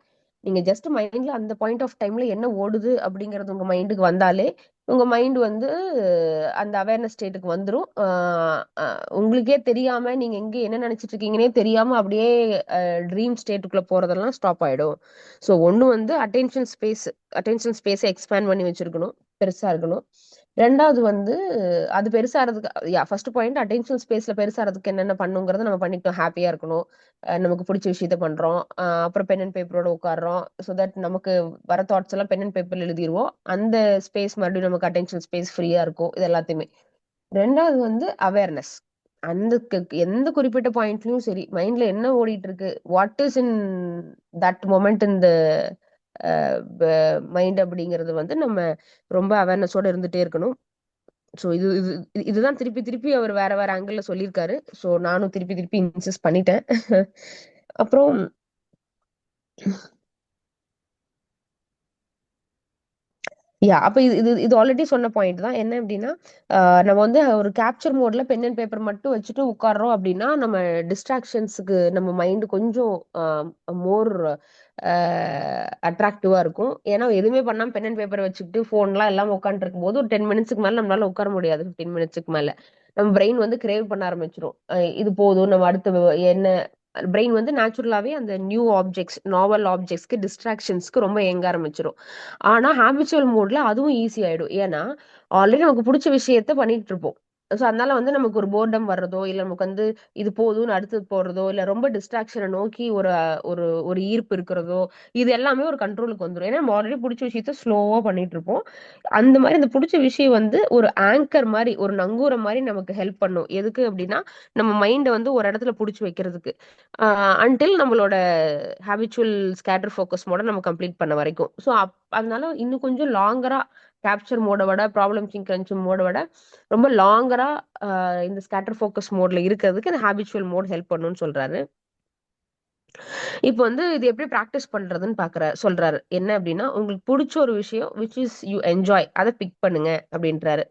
நீங்க ஜஸ்ட் மைண்ட்ல அந்த பாயிண்ட் ஆஃப் டைம்ல என்ன ஓடுது அப்படிங்கிறது உங்க மைண்டுக்கு வந்தாலே, உங்க மைண்ட் வந்து அந்த அவேர்னஸ் ஸ்டேட்டுக்கு வந்துரும். உங்களுக்கே தெரியாம நீங்க எங்க என்ன நினைச்சிட்டு இருக்கீங்கன்னே தெரியாம அப்படியே ட்ரீம் ஸ்டேட்டுக்குள்ள போறதெல்லாம் ஸ்டாப் ஆயிடும். ஸோ ஒண்ணு வந்து அட்டென்ஷன் ஸ்பேஸை எக்ஸ்பேண்ட் பண்ணி வச்சிருக்கணும். பெருசா இருக்கணும். 2வது வந்து அது பெருசாறதுக்கு, ஃபர்ஸ்ட் பாயிண்ட் அட்டென்ஷன் ஸ்பேஸ்ல பெருசாறதுக்கு என்னென்ன பண்ணுங்கிறத நம்ம பண்ணிக்கிட்டோம். ஹாப்பியா இருக்கணும். நமக்கு பிடிச்ச விஷயத்த பண்றோம். அப்புறம் பென் அண்ட் பேப்பரோட உட்கார்றோம். ஸோ தட் நமக்கு வர தாட்ஸ் எல்லாம் பென் அண்ட் பேப்பர்ல எழுதிருவோம். அந்த ஸ்பேஸ் மறுபடியும் நமக்கு அட்டென்ஷன் ஸ்பேஸ் ஃப்ரீயா இருக்கும். இது எல்லாத்தையுமே. 2வது வந்து அவேர்னஸ். அந்த எந்த குறிப்பிட்ட பாயிண்ட்லயும் சரி, மைண்ட்ல என்ன ஓடிட்டு இருக்கு, what is in that moment இந்த மைண்ட் அப்படிங்கிறது வந்து நம்ம ரொம்ப அவேர்னஸோட இருந்துட்டே இருக்கணும். ஸோ இதுதான் திருப்பி திருப்பி அவர் வேற வேற ஆங்கிள் சொல்லியிருக்காரு. ஸோ நானும் திருப்பி திருப்பி இன்சிஸ்ட் பண்ணிட்டேன். அப்புறம் அப்ப இது இது இது ஆல்ரெடி சொன்ன பாயிண்ட் தான். என்ன அப்படின்னா, நம்ம வந்து ஒரு கேப்சர் மோட்ல பென் அண்ட் பேப்பர் மட்டும் வச்சுட்டு உட்கார்றோம் அப்படின்னா, நம்ம டிஸ்ட்ராக்ஷன்ஸுக்கு நம்ம மைண்ட் கொஞ்சம் மோர் அட்ராக்டிவா இருக்கும். ஏன்னா எதுவுமே பண்ணாம பென் அண்ட் பேப்பர் வச்சுக்கிட்டு ஃபோன்லாம் இல்லாம உட்காந்துட்டு இருக்கும்போது ஒரு 10 மினிட்ஸ்க்கு மேல நம்மளால உட்கார முடியாது. 15 மினிட்ஸ்க்கு மேல நம்ம பிரெயின் வந்து கிரேவ் பண்ண ஆரம்பிச்சிரும். இது போதும், நம்ம அடுத்து என்ன, பிரெயின் வந்து நேச்சுரலாவே அந்த நியூ ஆப்ஜெக்ட்ஸ், நாவல் ஆப்ஜெக்ட்ஸ்க்கு, டிஸ்ட்ராக்ஷன்ஸ்க்கு ரொம்ப ஏங்க ஆரம்பிச்சிரும். ஆனா ஹாபிச்சுவல் மோட்ல அதுவும் ஈஸி ஆயிடும். ஏன்னா ஆல்ரெடி நமக்கு பிடிச்ச விஷயத்த பண்ணிட்டு இருப்போம். ஸோ அதனால வந்து நமக்கு ஒரு போர்டம் வர்றதோ, இல்ல நமக்கு வந்து இது போதும்னு அடுத்தது போடுறதோ, இல்ல ரொம்ப டிஸ்ட்ராக்ஷனை நோக்கி ஒரு ஒரு ஒரு ஈர்ப்பு இருக்கிறதோ, இது எல்லாமே ஒரு கண்ட்ரோலுக்கு வந்துரும். ஏன்னா நம்ம ஆல்ரெடி பிடிச்ச விஷயத்த ஸ்லோவா பண்ணிட்டு இருப்போம். அந்த மாதிரி இந்த பிடிச்ச விஷயம் வந்து ஒரு ஆங்கர் மாதிரி, ஒரு நங்கூரம் மாதிரி நமக்கு ஹெல்ப் பண்ணும். எதுக்கு அப்படின்னா, நம்ம மைண்டை வந்து ஒரு இடத்துல பிடிச்சி வைக்கிறதுக்கு, அன்டில் நம்மளோட ஹேபிச்சுவல் ஸ்கேட்டர் ஃபோக்கஸ் மோட நம்ம கம்ப்ளீட் பண்ண வரைக்கும். ஸோ அதனால இன்னும் கொஞ்சம் லாங்கரா கேப்சர் மோட விட, ப்ராப்ளம் சிங்க் மோட விட ரொம்ப லாங்கரா இந்த ஸ்கேட்டர் ஃபோக்கஸ் மோட்ல இருக்கிறதுக்கு இந்த ஹேபிச்சுவல் மோட் ஹெல்ப் பண்ணுன்னு சொல்றாரு. இப்போ வந்து இது எப்படி பிராக்டிஸ் பண்றதுன்னு சொல்றாரு. என்ன அப்படின்னா, உங்களுக்கு பிடிச்ச ஒரு விஷயம் விச் இஸ் யூ என்ஜாய், அதை பிக் பண்ணுங்க அப்படின்றாரு.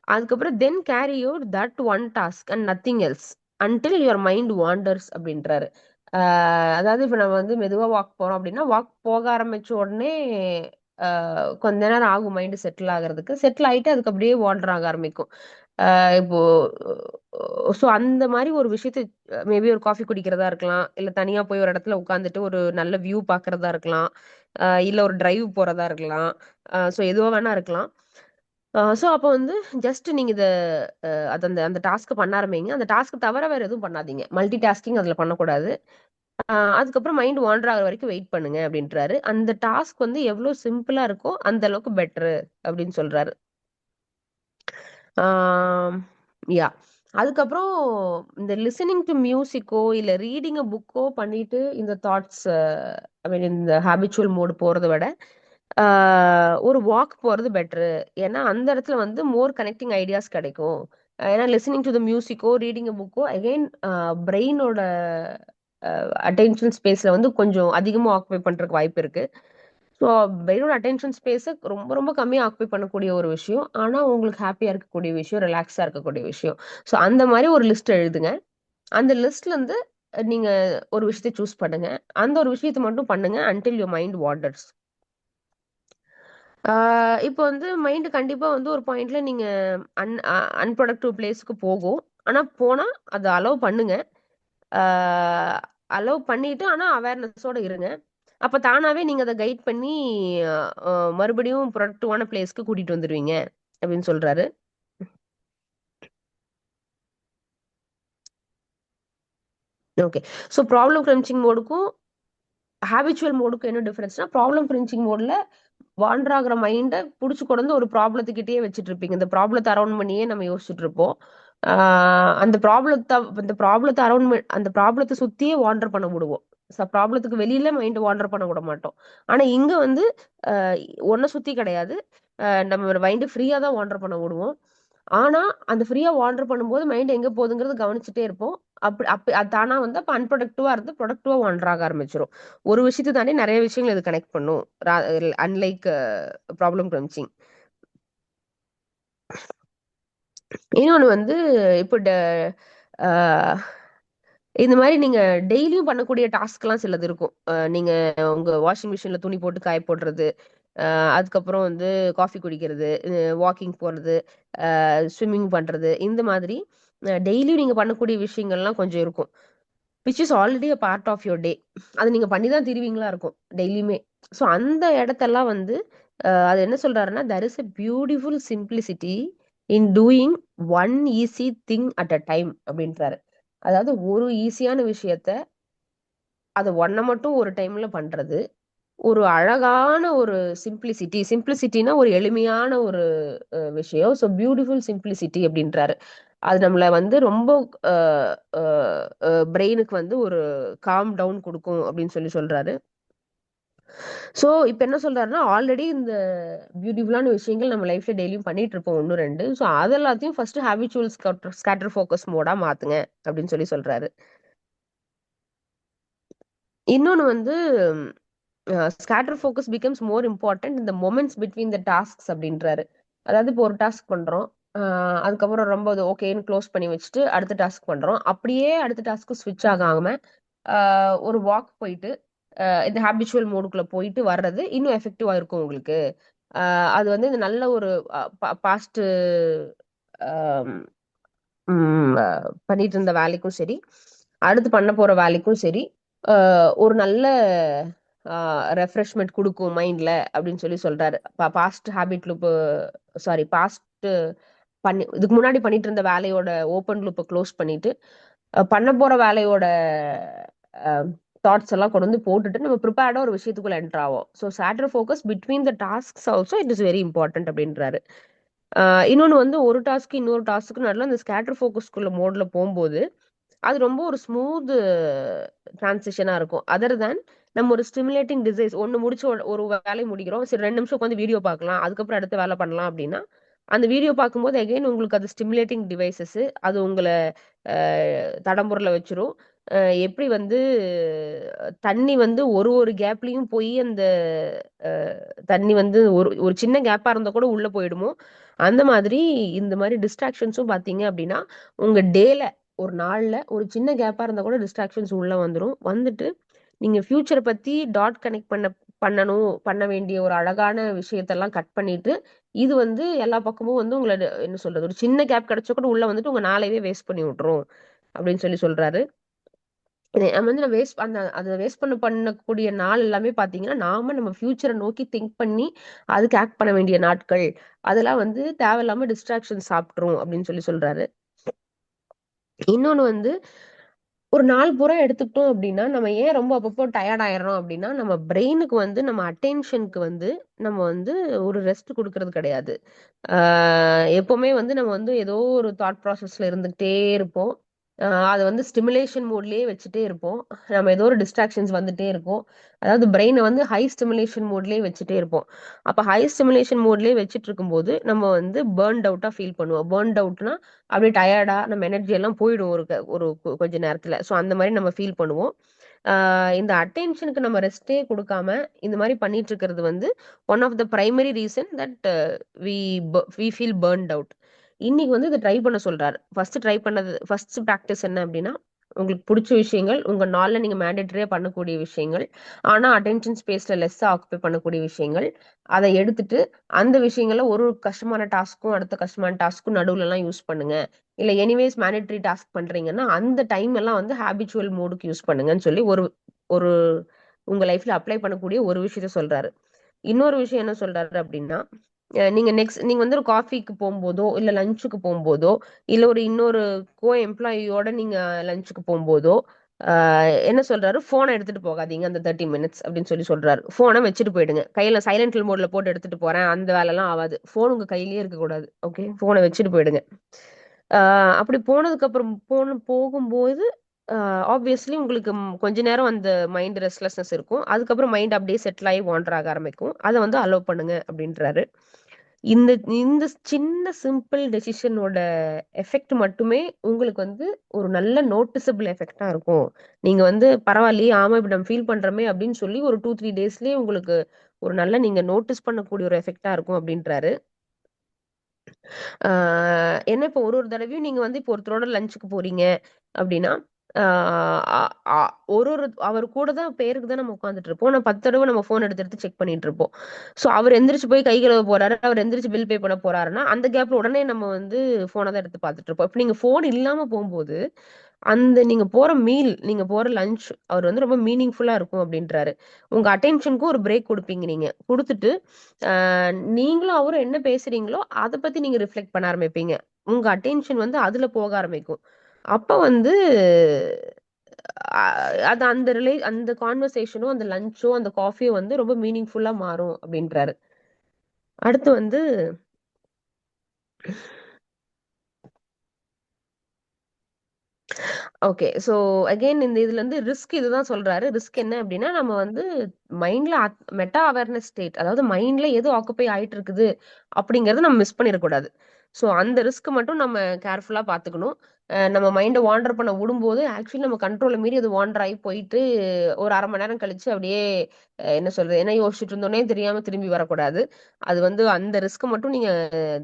அதுக்கப்புறம் then carry your that one task and nothing else until your mind wanders அப்படின்றாரு. அதாவது இப்ப நம்ம வந்து மெதுவா வாக் போறோம் அப்படின்னா, வாக் போக ஆரம்பிச்ச உடனே கொஞ்ச நேரம் ஆகும் மைண்ட் செட்டில் ஆகுறதுக்கு. செட்டில் ஆயிட்டு அதுக்கு அப்படியே வாண்டர் ஆக ஆரம்பிக்கும். இப்போ ஸோ அந்த மாதிரி ஒரு விஷயத்த, மேபி ஒரு காஃபி குடிக்கிறதா இருக்கலாம், இல்ல தனியா போய் ஒரு இடத்துல உட்காந்துட்டு ஒரு நல்ல வியூ பாக்குறதா இருக்கலாம், இல்ல ஒரு டிரைவ் போறதா இருக்கலாம். ஸோ எதுவா வேணா இருக்கலாம். ஸோ அப்போ வந்து ஜஸ்ட் நீங்க அது அந்த அந்த டாஸ்க் பண்ண ஆரம்பிங்க. அந்த டாஸ்க் தவிர வேற எதுவும் பண்ணாதீங்க. மல்டி டாஸ்கிங் அதுல பண்ணக்கூடாது. அதுக்கப்புறம் மைண்ட் வாண்டர் ஆகுற வரைக்கும் வெயிட் பண்ணுங்க அப்படின்றாரு. அந்த டாஸ்க் வந்து எவ்வளவு சிம்பிளா இருக்கோ அந்த அளவுக்கு பெட்டரு அப்படின்னு சொல்றாரு. ஆம், யா அதுக்கப்புறம் இந்த லிசனிங் டு மியூசிக்கோ இல்ல ரீடிங் அ புக்கோ பண்ணிட்டு இந்த தாட்ஸ், ஐ மீன் இந்த ஹேபிச்சுவல் மோடு போறதை விட ஒரு வாக் போறது பெட்டரு. ஏன்னா அந்த இடத்துல வந்து மோர் கனெக்டிங் ஐடியாஸ் கிடைக்கும். ஏன்னா லிசனிங் டு த மியூசிக்கோ ரீடிங் அ புக்கோ அகைன் பிரெயினோட அட்டென்ஷன் ஸ்பேஸ்ல வந்து கொஞ்சம் அதிகமா ஆக்குபை பண்றதுக்கு வாய்ப்பு இருக்கு. ஸோ பிரெயினோட அட்டென்ஷன் ஸ்பேஸை ரொம்ப ரொம்ப கம்மியா ஆக்குபை பண்ணக்கூடிய ஒரு விஷயம். ஆனா உங்களுக்கு ஹாப்பியா இருக்கக்கூடிய விஷயம், ரிலாக்ஸா இருக்கக்கூடிய விஷயம். ஸோ அந்த மாதிரி ஒரு லிஸ்ட் எழுதுங்க. அந்த லிஸ்ட்ல இருந்து நீங்க ஒரு விஷயத்த சூஸ் பண்ணுங்க. அந்த ஒரு விஷயத்த மட்டும் பண்ணுங்க அன்டில் யுவர் மைண்ட் வாண்டர்ஸ். இப்போ வந்து மைண்ட் கண்டிப்பா வந்து ஒரு பாயிண்ட்ல நீங்க அன்ப்ரொடக்டிவ் பிளேஸ்க்கு போகும். ஆனா போனா அத அலோவ் பண்ணுங்க. ஆ அலோவ் பண்ணிட்டு ஆனா அவேர்னஸோட இருங்க. அப்ப தானாவே நீங்க அத கைட் பண்ணி அ அ மறுபடியும் ப்ரொடக்டிவான பிளேஸ்க்கு கூட்டிட்டு வந்துருவீங்க அப்படின்னு சொல்றாரு. ஓகே. ஸோ ப்ராப்ளம் கிரன்ச்சிங் மோடுக்கும் ஹேபிச்சுவல் மோடுக்கும் என்ன டிஃபரன்ஸ்னா, ப்ராப்ளம் கிரன்ச்சிங் மோட்ல வாண்டர் ஆகுற மைண்ட புடிச்சு கொண்டு ஒரு ப்ராப்ளத்துக்கிட்டயே வச்சுட்டு இருப்பீங்க. இந்த ப்ராப்ளத்த அரவுண்ட் பண்ணியே நம்ம யோசிச்சுட்டு இருப்போம். ஆ அந்த ப்ராப்ளத்த அந்த ப்ராப்ளத்த சுத்தியே வாண்டர் பண்ண விடுவோம். ப்ராப்ளத்துக்கு வெளியில மைண்ட் வாண்டர் பண்ண விட மாட்டோம். ஆனா இங்க வந்து அ ஒன்ன சுத்தி கிடையாது. நம்ம மைண்ட் ஃப்ரீயா தான் வாண்டர் பண்ண விடுவோம். ஆனா, அந்த ஃப்ரீயா வாண்டர் பண்ணும்போது மைண்ட் எங்க போகுதுங்கிறத கவனிச்சுட்டே இருப்போம். அது தானா வந்து அப்ப அன்ப்ரொடக்டிவா இருந்து ப்ரொடக்டிவா வாண்டர் ஆக ஆரம்பிச்சுரும். ஒரு விஷயத்த தாண்டி நெறைய விஷயங்கள இது கனெக்ட் பண்ணும். Unlike problem crunching. இன்னொன்னு வந்து இப்போ ஆ இந்த மாரி நீங்க டெய்லியும் பண்ணக்கூடிய டாஸ்க்லாம் சிலது இருக்கும். நீங்க உங்க வாஷிங் மிஷின்ல துணி போட்டு காய போடுறது, அதுக்கப்புறம் வந்து காஃபி குடிக்கிறது, வாக்கிங் போறது, ஸ்விம்மிங் பண்றது, இந்த மாதிரி டெய்லியும் நீங்க பண்ணக்கூடிய விஷயங்கள்லாம் கொஞ்சம் இருக்கும். Which is already a part of your day. அது நீங்க பண்ணி தான் தீருவீங்களா இருக்கும், டெய்லியுமே. ஸோ அந்த இடத்தெல்லாம் வந்து அது என்ன சொல்றாருன்னா, "there is a beautiful simplicity in doing one easy thing at a time" அப்படின்றாரு. அதாவது ஒரு ஈஸியான விஷயத்த, அத ஒண்ண மட்டும் ஒரு டைம்ல பண்றது. ஒரு அழகான ஒரு சிம்ப்ளிசிட்டினா ஒரு எளிமையான ஒரு விஷயம். ஸோ பியூட்டிஃபுல் சிம்ப்ளிசிட்டி அப்படின்றாரு. அது நம்மள வந்து ரொம்ப அ அ பிரெயினுக்கு வந்து ஒரு காம் டவுன் குடுக்கும் அப்படின்னு சொல்றாரு. ஸோ இப்ப என்ன சொல்றாருன்னா, ஆல்ரெடி இந்த பியூட்டிஃபுல்லான விஷயங்கள் நம்ம லைஃப்ல டெய்லியும் பண்ணிட்டு இருப்போம் 1, 2. ஸோ அது எல்லாத்தையும் first habitual scatter focus Moda மாத்துங்க அப்படின்னு சொல்றாரு. இன்னொன்னு வந்து scatter focus becomes more important இந்த மொமெண்ட்ஸ் பிட்வீன் த டாஸ்க்ஸ் அப்படின்றாரு. அதாவது இப்போ ஒரு டாஸ்க் பண்றோம். அ அதுக்கப்புறம் ரொம்ப அது ஓகேன்னு க்ளோஸ் பண்ணி வச்சுட்டு அடுத்த டாஸ்க் பண்றோம். அப்படியே அடுத்த டாஸ்க்கு ஸ்விட்ச் ஆகாம அ ஒரு வாக் போயிட்டு, இந்த ஹேபிச்சுவல் மோடுக்குள்ள போயிட்டு வர்றது இன்னும் எஃபெக்டிவா இருக்கும் உங்களுக்கு. அ அது வந்து இந்த நல்ல ஒரு பாஸ்ட் அ ம். பண்ணிட்டு இருந்த வேலைக்கும் சரி, அடுத்து பண்ண போற வேலைக்கும் சரி, அ ஒரு நல்ல அ ரெஃப்ரெஷ்மென்ட் குடுக்கும் மைண்ட்ல அப்படின்னு சொல்றாரு. Past habit loop sorry past இதுக்கு முன்னாடி பண்ணிட்டு இருந்த வேலையோட ஓப்பன் லூப்ப க்ளோஸ் பண்ணிட்டு, பண்ண போற வேலையோட அ தாட்ஸ் எல்லாம் கொண்டு வந்து போட்டுட்டு நம்ம ப்ரிப்பேர்டா ஒரு விஷயத்துக்குள்ள என்டர் ஆவோம். So scatter focus between the tasks also it is very important அப்படின்றாரு. அ இன்னொன்னு வந்து ஒரு டாஸ்க் இன்னொரு டாஸ்க்கு நடுவுல அந்த ஸ்கேட்டர் ஃபோக்கஸ்குள்ள மோட்ல போம்போது, அது ரொம்ப ஒரு ஸ்மூத் டிரான்சிஷனா இருக்கும். அதர் தேன் நம்ம ஒரு ஸ்டிமுலேட்டிங் டிசைர்ஸ் ஒண்ணு முடிச்சு ஒரு வேலைய முடிக்கிறோம். சரி 2 நிமிஷம் உட்காந்து வீடியோ பார்க்கலாம். அதுக்கப்புறம் அடுத்த வேலை பண்ணலாம் அப்டின்னா, அந்த வீடியோ பார்க்கும்போது அகைன் உங்களுக்கு அது ஸ்டிமுலேட்டிங் டிவைஸஸ் அது உங்கள அ தடம்புரல வச்சுரும். அ எப்படி வந்து தண்ணி வந்து ஒரு கேப்லயும் போய் அந்த அ தண்ணி வந்து ஒரு ஒரு சின்ன கேப்பா இருந்தா கூட உள்ள போயிடுமோ, அந்த மாதிரி இந்த மாரி டிஸ்ட்ராக்ஷன்ஸும் பார்த்தீங்க அப்டின்னா, உங்க டேல ஒரு நாள்ல ஒரு சின்ன கேப்பா இருந்தா கூட டிஸ்ட்ராக்ஷன்ஸ் உள்ள வந்துரும். வந்துட்டு நீங்க ஃபியூச்சர பத்தி டாட் கனெக்ட் பண்ண வேண்டிய ஒரு அழகான விஷயத்தெல்லாம் கட் பண்ணிட்டு, இது வந்து எல்லா பக்கமும் வந்து உங்கள என்ன சொல்றது? ஒரு சின்ன கேப் கிடைச்சா கூட உள்ள வந்துட்டு உங்க நாளையவே வேஸ்ட் பண்ணி விட்டுரும். அப்படின்னு சொல்றாரு. நம்ம வந்து நம்ம அத வேஸ்ட் பண்ணக்கூடிய நாள் எல்லாமே பார்த்தீங்கன்னா, நாம நம்ம ஃபியூச்சர நோக்கி திங்க் பண்ணி, அதுக்கு ஆக்ட் பண்ண வேண்டிய நாட்கள். அதெல்லாம் வந்து தேவையில்லாம டிஸ்ட்ராக்ஷன் சாப்ட்டுரும் அப்படின்னு சொல்றாரு. இன்னொன்னு வந்து ஒரு நாள் பூரா எடுத்துக்கிட்டோம் அப்படின்னா, நம்ம ஏன் ரொம்ப அப்பப்போ டயர்ட் ஆயிடுறோம் அப்படின்னா, நம்ம பிரெயினுக்கு வந்து நம்ம அட்டென்ஷனுக்கு வந்து நம்ம வந்து ஒரு ரெஸ்ட் குடுக்கறது கிடையாது. ஆ எப்பவுமே வந்து நம்ம வந்து ஏதோ ஒரு தாட் ப்ராசஸ்ல இருந்துகிட்டே இருப்போம். அத வந்து ஸ்டிமுலேஷன் மோட்லயே வச்சுட்டே இருப்போம். நம்ம ஏதோ ஒரு டிஸ்ட்ராக்ஷன்ஸ் வந்துட்டே இருக்கும். அதாவது பிரெயின வந்து ஹை ஸ்டிமுலேஷன் மோட்லயே வச்சுட்டே இருப்போம். அப்ப ஹை ஸ்டிமுலேஷன் மோட்லயே வச்சுட்டு இருக்கும்போது, நம்ம வந்து பர்ன்ட் அவுட்டா ஃபீல் பண்ணுவோம். பர்ன்ட் அவுட்னா அப்படியே டயர்டா நம்ம எனர்ஜி எல்லாம் போயிடும் கொஞ்ச நேரத்துல. ஸோ அந்த மாரி நம்ம ஃபீல் பண்ணுவோம். ஆ இந்த அட்டென்ஷனுக்கு நம்ம ரெஸ்ட்டே குடுக்காம, இந்த மாரி பண்ணிட்டு இருக்கிறது வந்து one of the primary reason that we we feel burnt out. இன்னைக்கு வந்து இத ட்ரை பண்ண சொல்றாரு. ஃபர்ஸ்ட் பிராக்டிஸ் என்ன அப்டின்னா, உங்களுக்கு பிடிச்ச விஷயங்கள், உங்க நாள்ல நீங்க மேண்டேட்டரியா பண்ணக்கூடிய விஷயங்கள், ஆனா அட்டென்ஷன் ஸ்பேஸ்ல லெஸ்ஸா ஆக்குபை பண்ணக்கூடிய விஷயங்கள், அத எடுத்துட்டு அந்த விஷயங்கள ஒரு ஒரு கஷ்டமான டாஸ்க்கும், அடுத்த கஷ்டமான டாஸ்க்கும் நடுவுலலாம் யூஸ் பண்ணுங்க. இல்ல எனிவேஸ் மேண்டேட்டரி டாஸ்க் பண்றீங்கன்னா, அந்த டைம் எல்லாம் வந்து ஹேபிச்சுவல் மோடுக்கு யூஸ் பண்ணுங்கன்னு சொல்லி ஒரு ஒரு உங்க லைஃப்ல அப்ளை பண்ணக்கூடிய ஒரு விஷயத்த சொல்றாரு. இன்னொரு விஷயம் என்ன சொல்றாரு அப்படின்னா, நீங்க வந்து ஒரு காஃபிக்கு போம்போதோ, இல்ல லஞ்சுக்கு போம்போதோ, இல்ல ஒரு இன்னொரு எம்ப்ளாயியோட நீங்க லஞ்சுக்கு போம்போதோ, ஆ என்ன சொல்றாரு, "ஃபோன எடுத்துட்டு போகாதீங்க அந்த 30 மினிட்ஸ்" அப்படின்னு சொல்லி சொல்றாரு. ஃபோன வச்சுட்டு போயிடுங்க. கையில சைலன்ட் மோட்ல போட்டு எடுத்துட்டு போறேன், அந்த வேலைலாம் ஆவாது. ஃபோன் உங்க கையிலேயே இருக்கக்கூடாது. ஓகே. ஃபோன வச்சுட்டு போயிடுங்க. ஆ அப்படி போனதுக்கப்புறம் போகும்போது, ஆப்வியஸ்லி உங்களுக்கு கொஞ்ச நேரம் அந்த மைண்ட் ரெஸ்ட்லெஸ்னஸ் இருக்கும். அதுக்கப்புறம் மைண்ட் அப்படியே செட்டில் ஆகி வாண்டர் ஆக ஆரம்பிக்கும். அத வந்து அலோவ் பண்ணுங்க அப்படின்றாரு. இந்த இந்த சின்ன சிம்பிள் டெசிஷனோட எஃபெக்ட் மட்டுமே உங்களுக்கு வந்து ஒரு நல்ல நோட்டிசபிள் எஃபெக்ட்டா இருக்கும். நீங்க வந்து பரவாயில்லையே, ஆமா இப்படி நம்ம ஃபீல் பண்றோமே அப்படின்னு சொல்லி ஒரு 2, 3 டேஸ்லயே உங்களுக்கு ஒரு நல்ல நீங்க நோட்டீஸ் பண்ணக்கூடிய ஒரு எஃபெக்ட்டா இருக்கும் அப்படின்றாரு. ஆ ஏன்னா இப்போ ஒரு ஒரு தடவையும் நீங்க வந்து இப்போ ஒருத்தரோட லஞ்சுக்கு போறீங்க அப்படின்னா, ஆ அ அ ஒரு ஒரு அவர் கூட தான் பேருக்கு தான் நம்ம உட்கார்ந்துட்டு இருப்போம். ஆனா 10 தடவ நம்ம ஃபோன் எடுத்து எடுத்து செக் பண்ணிட்டு இருப்போம். ஸோ அவர் எந்திரிச்சு போய் கை கழுவ போறாரு, அவர் எந்திரிச்சு பில் பே பண்ண போறாருன்னா, அந்த கேப்ல உடனே நம்ம வந்து ஃபோன தான் எடுத்து பார்த்துட்டு இருப்போம். இப்ப நீங்க ஃபோன் இல்லாம போம்போது, அந்த நீங்க போற நீங்க போற லஞ்ச் அவர் வந்து ரொம்ப மீனிங்ஃபுல்லா இருக்கும் அப்டின்றாரு. உங்க அட்டென்ஷனுக்கும் ஒரு பிரேக் குடுப்பீங்க நீங்க. குடுத்துட்டு, அ நீங்களும் அவரும் என்ன பேசுறீங்களோ, அத பத்தி நீங்க ரிஃப்ளெக்ட் பண்ண ஆரம்பிப்பீங்க. உங்க அட்டென்ஷன் வந்து அதுல போக ஆரம்பிக்கும். அப்ப வந்து அ அது அந்த கான்வர்சேஷனோ, அந்த லஞ்சோ, அந்த காஃபியோ வந்து ரொம்ப மீனிங்ஃபுல்லா மாறும் அப்டின்றாரு. அடுத்து வந்து ஓகே. ஸோ அகைன் இந்த இதுல இருந்து ரிஸ்க் இதுதான் சொல்றாரு. ரிஸ்க் என்ன அப்டின்னா, நம்ம வந்து மைண்ட்ல மெட்டா அவேர்னஸ் ஸ்டேட் அதாவது மைண்ட்ல எது ஆக்குபை ஆயிட்டு இருக்குது அப்படிங்கிறத நம்ம மிஸ் பண்ணிறக்கூடாது. ஸோ அந்த ரிஸ்க் மட்டும் நம்ம கேர்ஃபுல்லா பார்த்துக்கணும். நம்ம மைண்ட வாண்டர் பண்ண விடும்போது, ஆக்சுவலி நம்ம கண்ட்ரோல மீறி அது வாண்டர் ஆயி போயிட்டு, ஒரு 1/2 மணி நேரம் கழிச்சு அப்படியே என்ன சொல்றது? என்ன யோசிச்சுட்டு இருந்தோன்னே தெரியாம திரும்பி வரக்கூடாது. அது வந்து அந்த ரிஸ்க்க மட்டும் நீங்க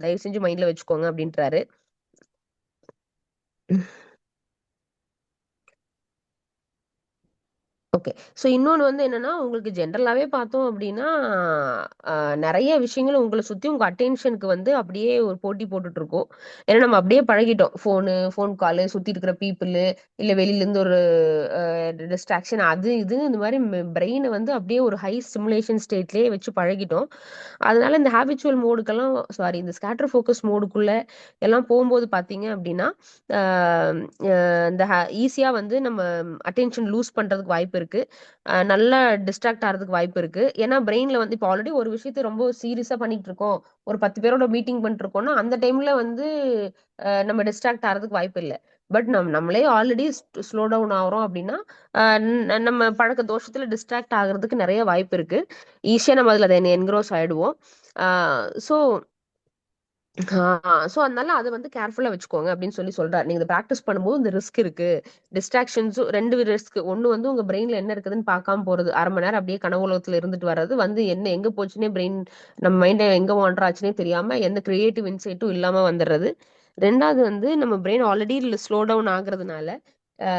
தயவு செஞ்சு மைண்ட்ல வச்சுக்கோங்க அப்டின்றாரு. ஓகே. ஸோ இன்னொன்னு வந்து என்னன்னா, உங்களுக்கு ஜென்ரலாவே பார்த்தோம் அப்டின்னா, அ நெறைய விஷயங்கள் உங்கள சுத்தி உங்க அட்டென்ஷனுக்கு வந்து அப்படியே ஒரு போட்டி போட்டுட்டு இருக்கும். ஏன்னா நம்ம அப்படியே பழகிட்டோம். ஃபோன் காலு, சுத்தி இருக்கிற பீப்பிளு, இல்ல வெளிலருந்து ஒரு டிஸ்ட்ராக்ஷன் அது இதுன்னு இந்த மாரி பிரெயின வந்து அப்படியே ஒரு ஹை ஸ்டிமுலேஷன் ஸ்டேட்லயே வச்சு பழகிட்டோம். அதனால இந்த ஹேபிச்சுவல் மோடுக்கெல்லாம் இந்த ஸ்கேட்டர் ஃபோக்கஸ் மோடுக்குள்ள எல்லாம் போம்போது பார்த்தீங்க அப்டின்னா, அ அ இந்த ஈஸியா வந்து நம்ம அட்டென்ஷன் லூஸ் பண்றதுக்கு வாய்ப்பு இருக்கு. நல்லா டிஸ்ட்ராக்ட் ஆறதுக்கு வாய்ப்பு இருக்கு. ஏன்னா பிரெயின்ல வந்து இப்போ ஆல்ரெடி ஒரு விஷயத்த ரொம்ப சீரியஸா பண்ணிட்டு இருக்கோம். ஒரு 10 பேரோட மீட்டிங் பண்ணிட்டு இருக்கோம்னா, அந்த டைம்ல வந்து நம்ம டிஸ்ட்ராக்ட் ஆறதுக்கு வாய்ப்பு இல்ல. பட் நம்மளே ஆல்ரெடி ஸ்லோ டவுன் ஆகுறோம் அப்டின்னா, அ நம்ம பழக்க தோஷத்துல டிஸ்ட்ராக்ட் ஆகுறதுக்கு நெறைய வாய்ப்பு இருக்கு. ஈஸியா நம்ம அதுல என்க்ரோஸ் ஆயிடுவோம். ஆ சோ அதனால அத வந்து கேர்ஃபுல்லா வச்சுக்கோங்க அப்படின்னு சொல்றாரு. நீங்க இத பிராக்டிஸ் பண்ணும்போது இந்த ரிஸ்க் இருக்கு. டிஸ்ட்ராக்ஷன்ஸும் 2 ரிஸ்க். ஒண்ணு வந்து உங்க பிரெயின்ல என்ன இருக்குதுன்னு பார்க்காம போறது. 1/2 மணி நேரம் அப்படியே கனவு உலகத்துல இருந்துட்டு வர்றது வந்து என்ன எங்க போச்சுன்னே நம்ம மைண்ட் எங்க வாண்டர் ஆச்சுன்னே தெரியாம எந்த கிரியேட்டிவ் இன்சைட்டும் இல்லாம வந்துடுறது. 2வது வந்து நம்ம பிரெயின் ஆல்ரெடி ஸ்லோ டவுன் ஆகுறதுனால, அ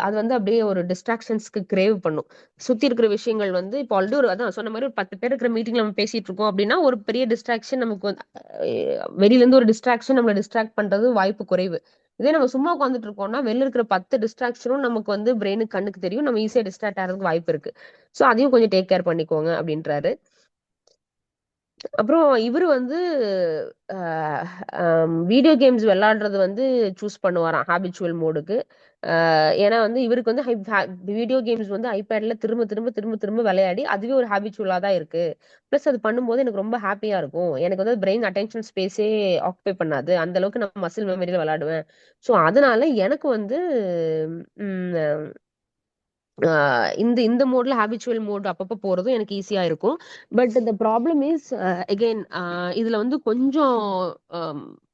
அது வந்து அப்படியே ஒரு டிஸ்ட்ராக்ஷன்ஸ்க்கு கிரேவ் பண்ணும். சுத்தி இருக்கிற விஷயங்கள் வந்து இப்போ ஆல்ரெடி அதான் சொன்ன மாரி ஒரு 10 பேர் இருக்கிற மீட்டிங்ல நம்ம பேசிட்டு இருக்கோம் அப்படின்னா, ஒரு பெரிய டிஸ்ட்ராக்ஷன் நமக்கு வந்து வெளியில இருந்து ஒரு டிஸ்ட்ராக்ஷன் நம்மள டிஸ்ட்ராக்ட் பண்றது வாய்ப்பு குறைவு. இதே நம்ம சும்மா உட்கார்ந்துட்டு இருக்கோம்னா, வெளில இருக்கிற 10 டிஸ்ட்ராக்ஷனும் நமக்கு வந்து பிரெயினுக்கு கண்ணுக்கு தெரியும். நம்ம ஈஸியா டிஸ்ட்ராக்ட் ஆகுறதுக்கு வாய்ப்பு இருக்கு. சோ அதையும் கொஞ்சம் டேக் கேர் பண்ணிக்கோங்க அப்டின்றாரு. அப்புறம் இவரு வந்து அ வீடியோ கேம்ஸ் விளையாடுறது வந்து சூஸ் பண்ணுவாராம் ஹேபிச்சுவல் மோடுக்கு. ஏன்னா வந்து இவருக்கு வந்து வீடியோ கேம்ஸ் வந்து ஐபேட்ல திரும்ப திரும்ப திரும்ப திரும்ப விளையாடி அதுவே ஒரு ஹேபிச்சுவலா தான் இருக்கு. பிளஸ் அது பண்ணும்போது எனக்கு ரொம்ப ஹாப்பியா இருக்கும். எனக்கு வந்து பிரெயின் அட்டென்ஷன் ஸ்பேஸே ஆக்குபை பண்ணாது. அந்த அளவுக்கு நான் மசில் மெமரியில விளையாடுவேன். ஸோ அதனால எனக்கு வந்து ம் ஆ இந்த இந்த மோட்ல ஹேபிச்சுவல் மோட் அப்பப்ப போறதும் எனக்கு ஈஸியா இருக்கும். But the problem is again இதுல வந்து கொஞ்சம்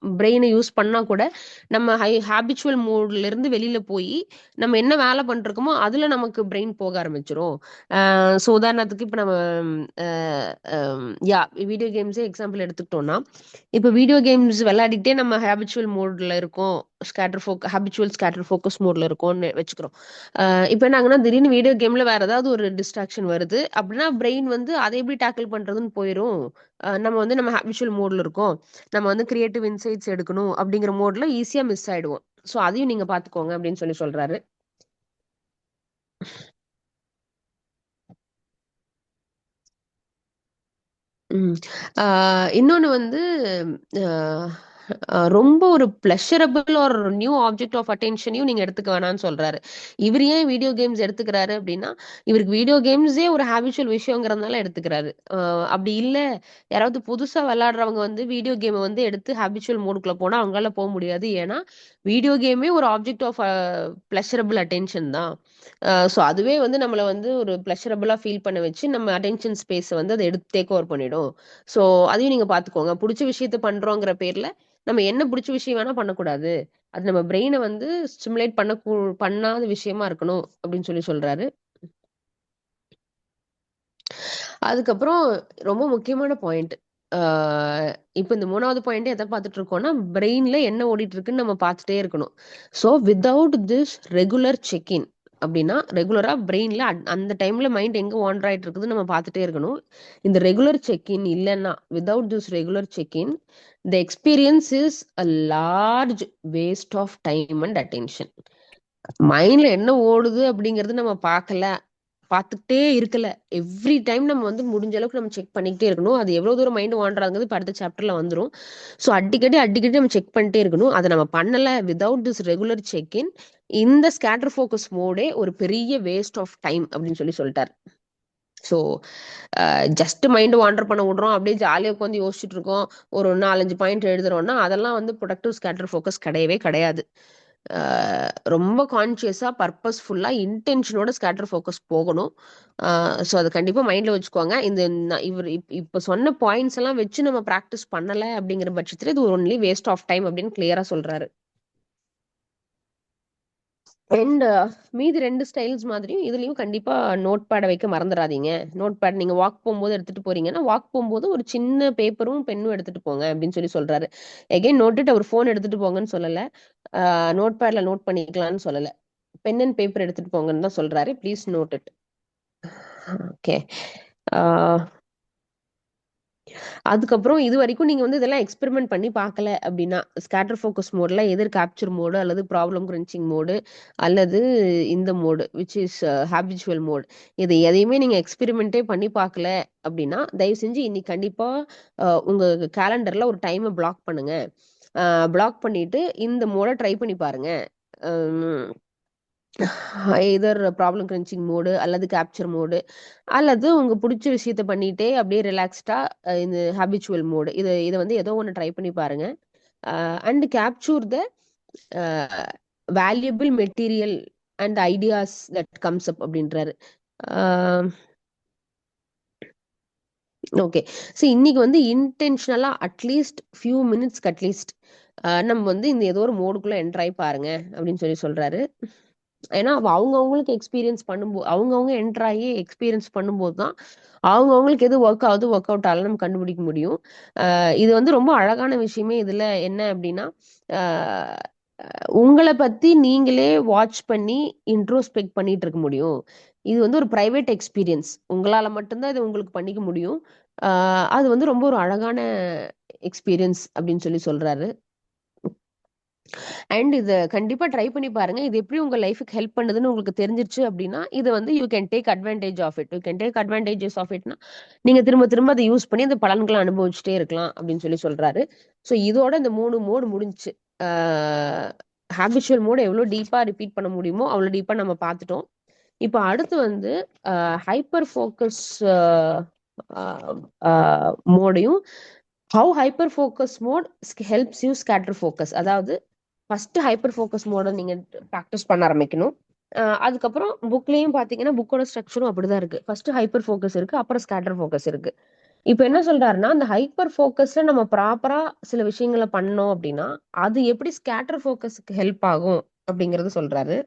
பிரெயினை யூஸ் பண்ணா கூட நம்ம ஹேபிச்சுவல் மோட்ல இருந்து வெளியில போய் நம்ம என்ன வேலை பண்ணிருக்கோமோ அதுல நமக்கு பிரெயின் போக ஆரம்பிச்சிரும். ஸோ உதாரணத்துக்கு இப்போ நம்ம யா வீடியோ கேம்ஸே எக்ஸாம்பிள் எடுத்துக்கிட்டோம்னா, இப்போ வீடியோ கேம்ஸ் விளையாடிட்டே நம்ம ஹேபிச்சுவல் மோட்ல இருக்கோம், ஹேபிச்சுவல் ஸ்கேட்டர் ஃபோக்கஸ் மோட்ல இருக்கோம்னு வச்சுக்கிறோம். இப்போ என்ன ஆகுனா திடீர்னு வீடியோ கேம்ல வேற ஏதாவது ஒரு டிஸ்ட்ராக்ஷன் வருது அப்படின்னா பிரெயின் வந்து அதை எப்படி டேக்கிள் பண்றதுன்னு போயிடும். நம்ம வந்து நம்ம ஹேபிச்சுவல் மோட்ல இருக்கோம், நம்ம வந்து கிரியேட்டிவ் இன்சைட்ஸ் எடுக்கணும் அப்படிங்கிற மோட்ல ஈஸியா மிஸ் ஆயிடுவோம். ஸோ அதையும் நீங்க பாத்துக்கோங்க அப்படின்னு சொல்றாரு. ம். இன்னொன்னு வந்து அ ரொம்ப ஒரு pleasurable or new object of அட்டென்ஷனையும் நீங்க எடுத்துக்க வேணாம்னு சொல்றாரு. இவரு ஏன் வீடியோ கேம்ஸ் எடுத்துக்கிறாரு அப்படின்னா, இவருக்கு வீடியோ கேம்ஸே ஒரு ஹேபிச்சுவல் விஷயங்கிறதுனால எடுத்துக்கிறாரு. அப்படி இல்ல, யாராவது புதுசா விளையாடுறவங்க வந்து வீடியோ கேம வந்து எடுத்து ஹேபிச்சுவல் மோடுக்குள்ள போனா அவங்களால முடியாது. ஏன்னா, வீடியோ கேமே ஒரு ஆப்ஜெக்ட் ஆஃப் பிளஷரபிள் அட்டென்ஷன் தான். ஸோ அதுவே வந்து நம்மள வந்து ஒரு பிளஷரபிளா ஃபீல் பண்ண வச்சு, நம்ம அட்டென்ஷன் ஸ்பேஸ வந்து அத எடுத்து டேக் ஓவர் பண்ணிடும். ஸோ அதையும் நீங்க பார்த்துக்கோங்க. புடிச்ச விஷயத்த பண்றோங்கிற பேர்ல, நம்ம என்ன புடிச்ச விஷயம் வேணா பண்ணக்கூடாது. அது நம்ம பிரெயின வந்து ஸ்டிமுலேட் பண்ணாத விஷயமா இருக்கணும் அப்படின்னு சொல்றாரு. அதுக்கப்புறம் ரொம்ப முக்கியமான பாயிண்ட். ஆ இப்ப இந்த 3வது பாயிண்ட் எத பார்த்துட்டு இருக்கோம்னா, பிரெயின்ல என்ன ஓடிட்டு இருக்குன்னு நம்ம பார்த்துட்டே இருக்கணும். So without this regular check இன் அப்படின்னா, ரெகுலரா பிரெயின்ல அந்த டைம்ல மைண்ட் எங்க வாண்டர் ஆயிட்டு இருக்குதுன்னு நம்ம பார்த்துட்டே இருக்கணும். இந்த ரெகுலர் செக் இன் இல்லன்னா, without this regular check in, the experience is a large waste of time and attention. மைண்ட்ல என்ன ஓடுது அப்படிங்கிறது நம்ம பார்த்துக்கிட்டே இருக்கல. எவ்ரி டைம் நம்ம வந்து முடிஞ்ச அளவுக்கு நம்ம செக் பண்ணிக்கிட்டே இருக்கணும். அது எவ்வளோ தூரம் மைண்ட் வாண்டர் ஆகுது இப்ப அடுத்த சாப்டர்ல வந்துரும். ஸோ அடிக்கடி நம்ம செக் பண்ணிட்டே இருக்கணும். அத நம்ம பண்ணல வித்தவுட் திஸ் ரெகுலர் செக் இன், இந்த ஸ்கேட்டர் ஃபோக்கஸ் மோடே ஒரு பெரிய வேஸ்ட் ஆஃப் டைம் அப்படின்னு சொல்லிட்டாரு. ஸோ ஜஸ்ட் மைண்ட் வாண்டர் பண்ண விடுறோம், அப்படியே ஜாலியா உட்காந்து யோசிச்சுட்டு இருக்கோம், ஒரு 4, 5 பாயிண்ட் எழுதுறோம்னா அதெல்லாம் வந்து ப்ரொடக்டிவ் ஸ்கேட்டர் ஃபோக்கஸ் கிடையவே கிடையாது. ரொம்ப கான்ஷியஸா, பர்பஸ்ஃபுல்லா, இன்டென்ஷனோட ஸ்கேட்டர் ஃபோக்கஸ் போகணும். ஸோ அத கண்டிப்பா மைண்ட்ல வச்சுக்கோங்க. இந்த இவரு இப்ப சொன்ன பாயிண்ட்ஸ் எல்லாம் வச்சு நம்ம பிராக்டிஸ் பண்ணல அப்படிங்கிற பட்சத்துல இது ஒன்லி வேஸ்ட் ஆஃப் டைம் அப்படின்னு கிளியரா சொல்றாரு. அண்ட் மீதி 2 ஸ்டைல்ஸ் மாதிரியும் இதுலயும் கண்டிப்பா நோட் பேட வைக்க மறந்துறாதீங்க. நோட் பேட் நீங்க வாக் போம்போது எடுத்துட்டு போறீங்கன்னா, வாக் போம்போது ஒரு சின்ன பேப்பரும், பென்னும் எடுத்துட்டு போங்க அப்படின்னு சொல்றாரு. எகைன் நோட்டுட்டு அவர் ஃபோன் எடுத்துட்டு போங்கன்னு சொல்லல. நோட் பேட்ல நோட் பண்ணிக்கலாம்னு சொல்லல. பென் அண்ட் பேப்பர் எடுத்துட்டு போங்கன்னு தான் சொல்றாரு. Please note it. ஓகே. ஆ அதுக்கப்புறம் இதுவரைக்கும் நீங்க வந்து இதெல்லாம் எக்ஸ்பெரிமெண்ட் பண்ணி பார்க்கல அப்படின்னா, ஸ்கேட்டர் ஃபோக்கஸ் மோட்ல எதிர் கேப்சர் மோடு அல்லது ப்ராப்ளம் கிரன்ச்சிங் மோடு அல்லது இந்த mode which is habitual mode. இது எதையுமே நீங்க எக்ஸ்பெரிமெண்ட்டே பண்ணி பார்க்கல அப்படின்னா, தயவு செஞ்சு இன்னைக்கு கண்டிப்பா உங்க கேலண்டர்ல ஒரு டைம பிளாக் பண்ணுங்க. பிளாக் பண்ணிட்டு இந்த மோட ட்ரை பண்ணி பாருங்க. ம். எதர் ப்ராப்ளம் கிரன்ச்சிங் மோடு அல்லது கேப்சர் மோடு அல்லது உங்க புடிச்ச விஷயத்த பண்ணிட்டே அப்படியே ரிலாக்ஸ்டா இந்த ஹேபிச்சுவல் மோடு இத இத வந்து ஏதோ ஒண்ணு ட்ரை பண்ணி பாருங்க. And capture the valuable material and ideas that comes up அப்படின்றாரு. ஓகே. இன்னைக்கு வந்து இன்டென்ஷனலா அட்லீஸ்ட் ஃபியூ மினிட்ஸ்க்கு அட்லீஸ்ட் நம்ம வந்து இந்த ஏதோ ஒரு மோடுக்குள்ள என்டர் ஆயி பாருங்க அப்படின்னு சொல்றாரு. ஏன்னா அவங்கவங்களுக்கு எக்ஸ்பீரியன்ஸ் அவங்கவங்க என்டர் ஆகி எக்ஸ்பீரியன்ஸ் பண்ணும்போது தான் அவங்கவங்களுக்கு எது ஒர்க் ஆகுது ஒர்க் அவுட் ஆகல நம்ம கண்டுபிடிக்க முடியும். இது வந்து ரொம்ப அழகான விஷயமே இதுல என்ன அப்படின்னா, உங்களை பத்தி நீங்களே வாட்ச் பண்ணி இன்ட்ரோஸ்பெக்ட் பண்ணிட்டு இருக்க முடியும். இது வந்து ஒரு பிரைவேட் எக்ஸ்பீரியன்ஸ், உங்களால மட்டும்தான் இதை உங்களுக்கு பண்ணிக்க முடியும். அது வந்து ரொம்ப ஒரு அழகான எக்ஸ்பீரியன்ஸ் அப்படின்னு சொல்றாரு. அண்ட் இத கண்டிப்பா ட்ரை பண்ணி பாருங்க. இது எப்படி உங்க லைஃப்க்கு ஹெல்ப் பண்ணுதுன்னு உங்களுக்கு தெரிஞ்சிருச்சு அப்படின்னா, இது வந்து you can take advantage of it. You can take advantages of இட்னா, நீங்க திரும்ப திரும்ப அத யூஸ் பண்ணி அந்த பலன்கள அனுபவிச்சுட்டே இருக்கலாம் அப்படின்னு சொல்றாரு. இதோட இந்த 3 மோடு முடிஞ்சுச்சு. ஆ ஹேபிச்சுவல் மோட் எவ்வளோ டீப்பா ரிப்பீட் பண்ண முடியுமோ, அவ்வளோ டீப்பா நம்ம பார்த்துட்டோம். இப்ப அடுத்து வந்து ஹைப்பர் ஃபோக்கஸ் அ அ மோடையும், how hyper focus mode helps you scatter focus. அதாவது ஃபர்ஸ்ட் ஹைப்பர் ஃபோக்கஸ் மோட நீங்க பிராக்டிஸ் பண்ண ஆரம்பிக்கணும். அதுக்கப்புறம் புக்லயும் பாத்தீங்கன்னா புக்கோட ஸ்ட்ரக்சரும் அப்படிதான் இருக்கு. ஃபர்ஸ்ட் ஹைப்பர் ஃபோக்கஸ் இருக்கு, அப்புறம் ஸ்கேட்டர் ஃபோக்கஸ் இருக்கு. இப்ப என்ன சொல்றாருன்னா, அந்த ஹைப்பர் ஃபோக்கஸ்ல நம்ம ப்ராப்பரா சில விஷயங்கள பண்ணோம் அப்டின்னா, அது எப்படி ஸ்கேட்டர் ஃபோக்கஸ்க்கு ஹெல்ப் ஆகும் அப்படிங்கிறது சொல்றாரு.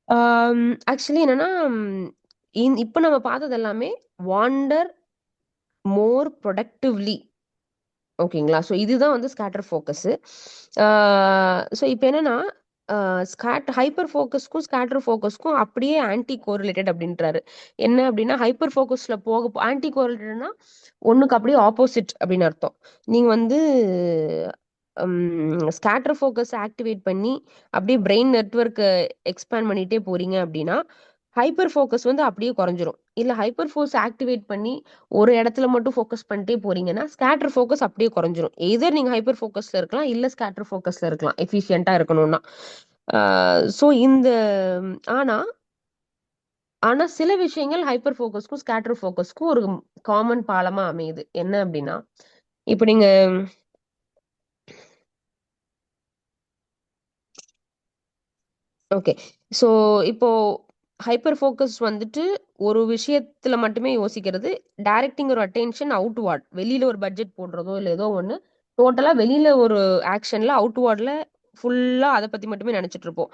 ஆம் ஆக்சுவலி என்னன்னா, இப்ப நம்ம பார்த்தது எல்லாமே வாண்டர் மோர் ப்ரொடக்டிவ்லி. ஓகேங்களா? ஸோ இதுதான் வந்து ஸ்கேட்டர் ஃபோக்கஸு. ஆ ஸோ இப்ப என்னன்னா, அ ஹைப்பர் ஃபோக்கஸ்க்கும், ஸ்கேட்டர் ஃபோக்கஸ்க்கும் அப்படியே ஆன்டி கோரிலேட்டட் அப்படின்றாரு. என்ன அப்படின்னா, ஹைப்பர் ஃபோக்கஸ்ல ஆன்டி கோரிலேட்டட்னா, ஒண்ணுக்கு அப்படியே ஆப்போசிட் அப்படின்னு அர்த்தம். நீங்க வந்து ஸ்கேட்டர் ஃபோக்கஸ் ஆக்டிவேட் பண்ணி, அப்படியே பிரெயின் நெட்வொர்க்க எக்ஸ்பேண்ட் பண்ணிட்டே போறீங்க அப்படின்னா, ஹைப்பர் ஃபோக்கஸ் வந்து அப்படியே குறைஞ்சிரும். இல்ல ஹைப்பர் ஃபோர்ஸ் ஆக்டிவேட் பண்ணி ஒரு இடத்துல மட்டும் ஃபோக்கஸ் பண்ணிட்டே போறீங்கன்னா, ஸ்கேட்டர் ஃபோக்கஸ் அப்படியே குறைஞ்சிரும். எய்தர் நீங்க ஹைப்பர் ஃபோக்கஸ்ல இருக்கலாம், இல்ல ஸ்கேட்டர் ஃபோக்கஸ்ல இருக்கலாம். எஃபிஷியன்ட்டா இருக்கணும்னா. ஆ சோ இந்த ஆனா ஆனா சில விஷயங்கள் ஹைப்பர் ஃபோக்கஸ்க்கும், ஸ்கேட்டர் ஃபோக்கஸ்க்கும் ஒரு காமன் பாலமா அமையுது. என்ன அப்படின்னா, இப்ப நீங்க ஓகே. ஸோ இப்போ ஹைப்பர் ஃபோக்கஸ் வந்துட்டு ஒரு விஷயத்துல மட்டுமே யோசிக்கிறது. டைரக்டிங் ஒரு அட்டென்ஷன் அவுட்வார்ட். வெளியில ஒரு பட்ஜெட் போடுறதோ, இல்ல ஏதோ ஒண்ணு. டோட்டலா வெளியில ஒரு ஆக்ஷன்ல அவுட்வார்ட்ல ஃபுல்லா அத பத்தி மட்டுமே நெனச்சுட்டு இருப்போம்.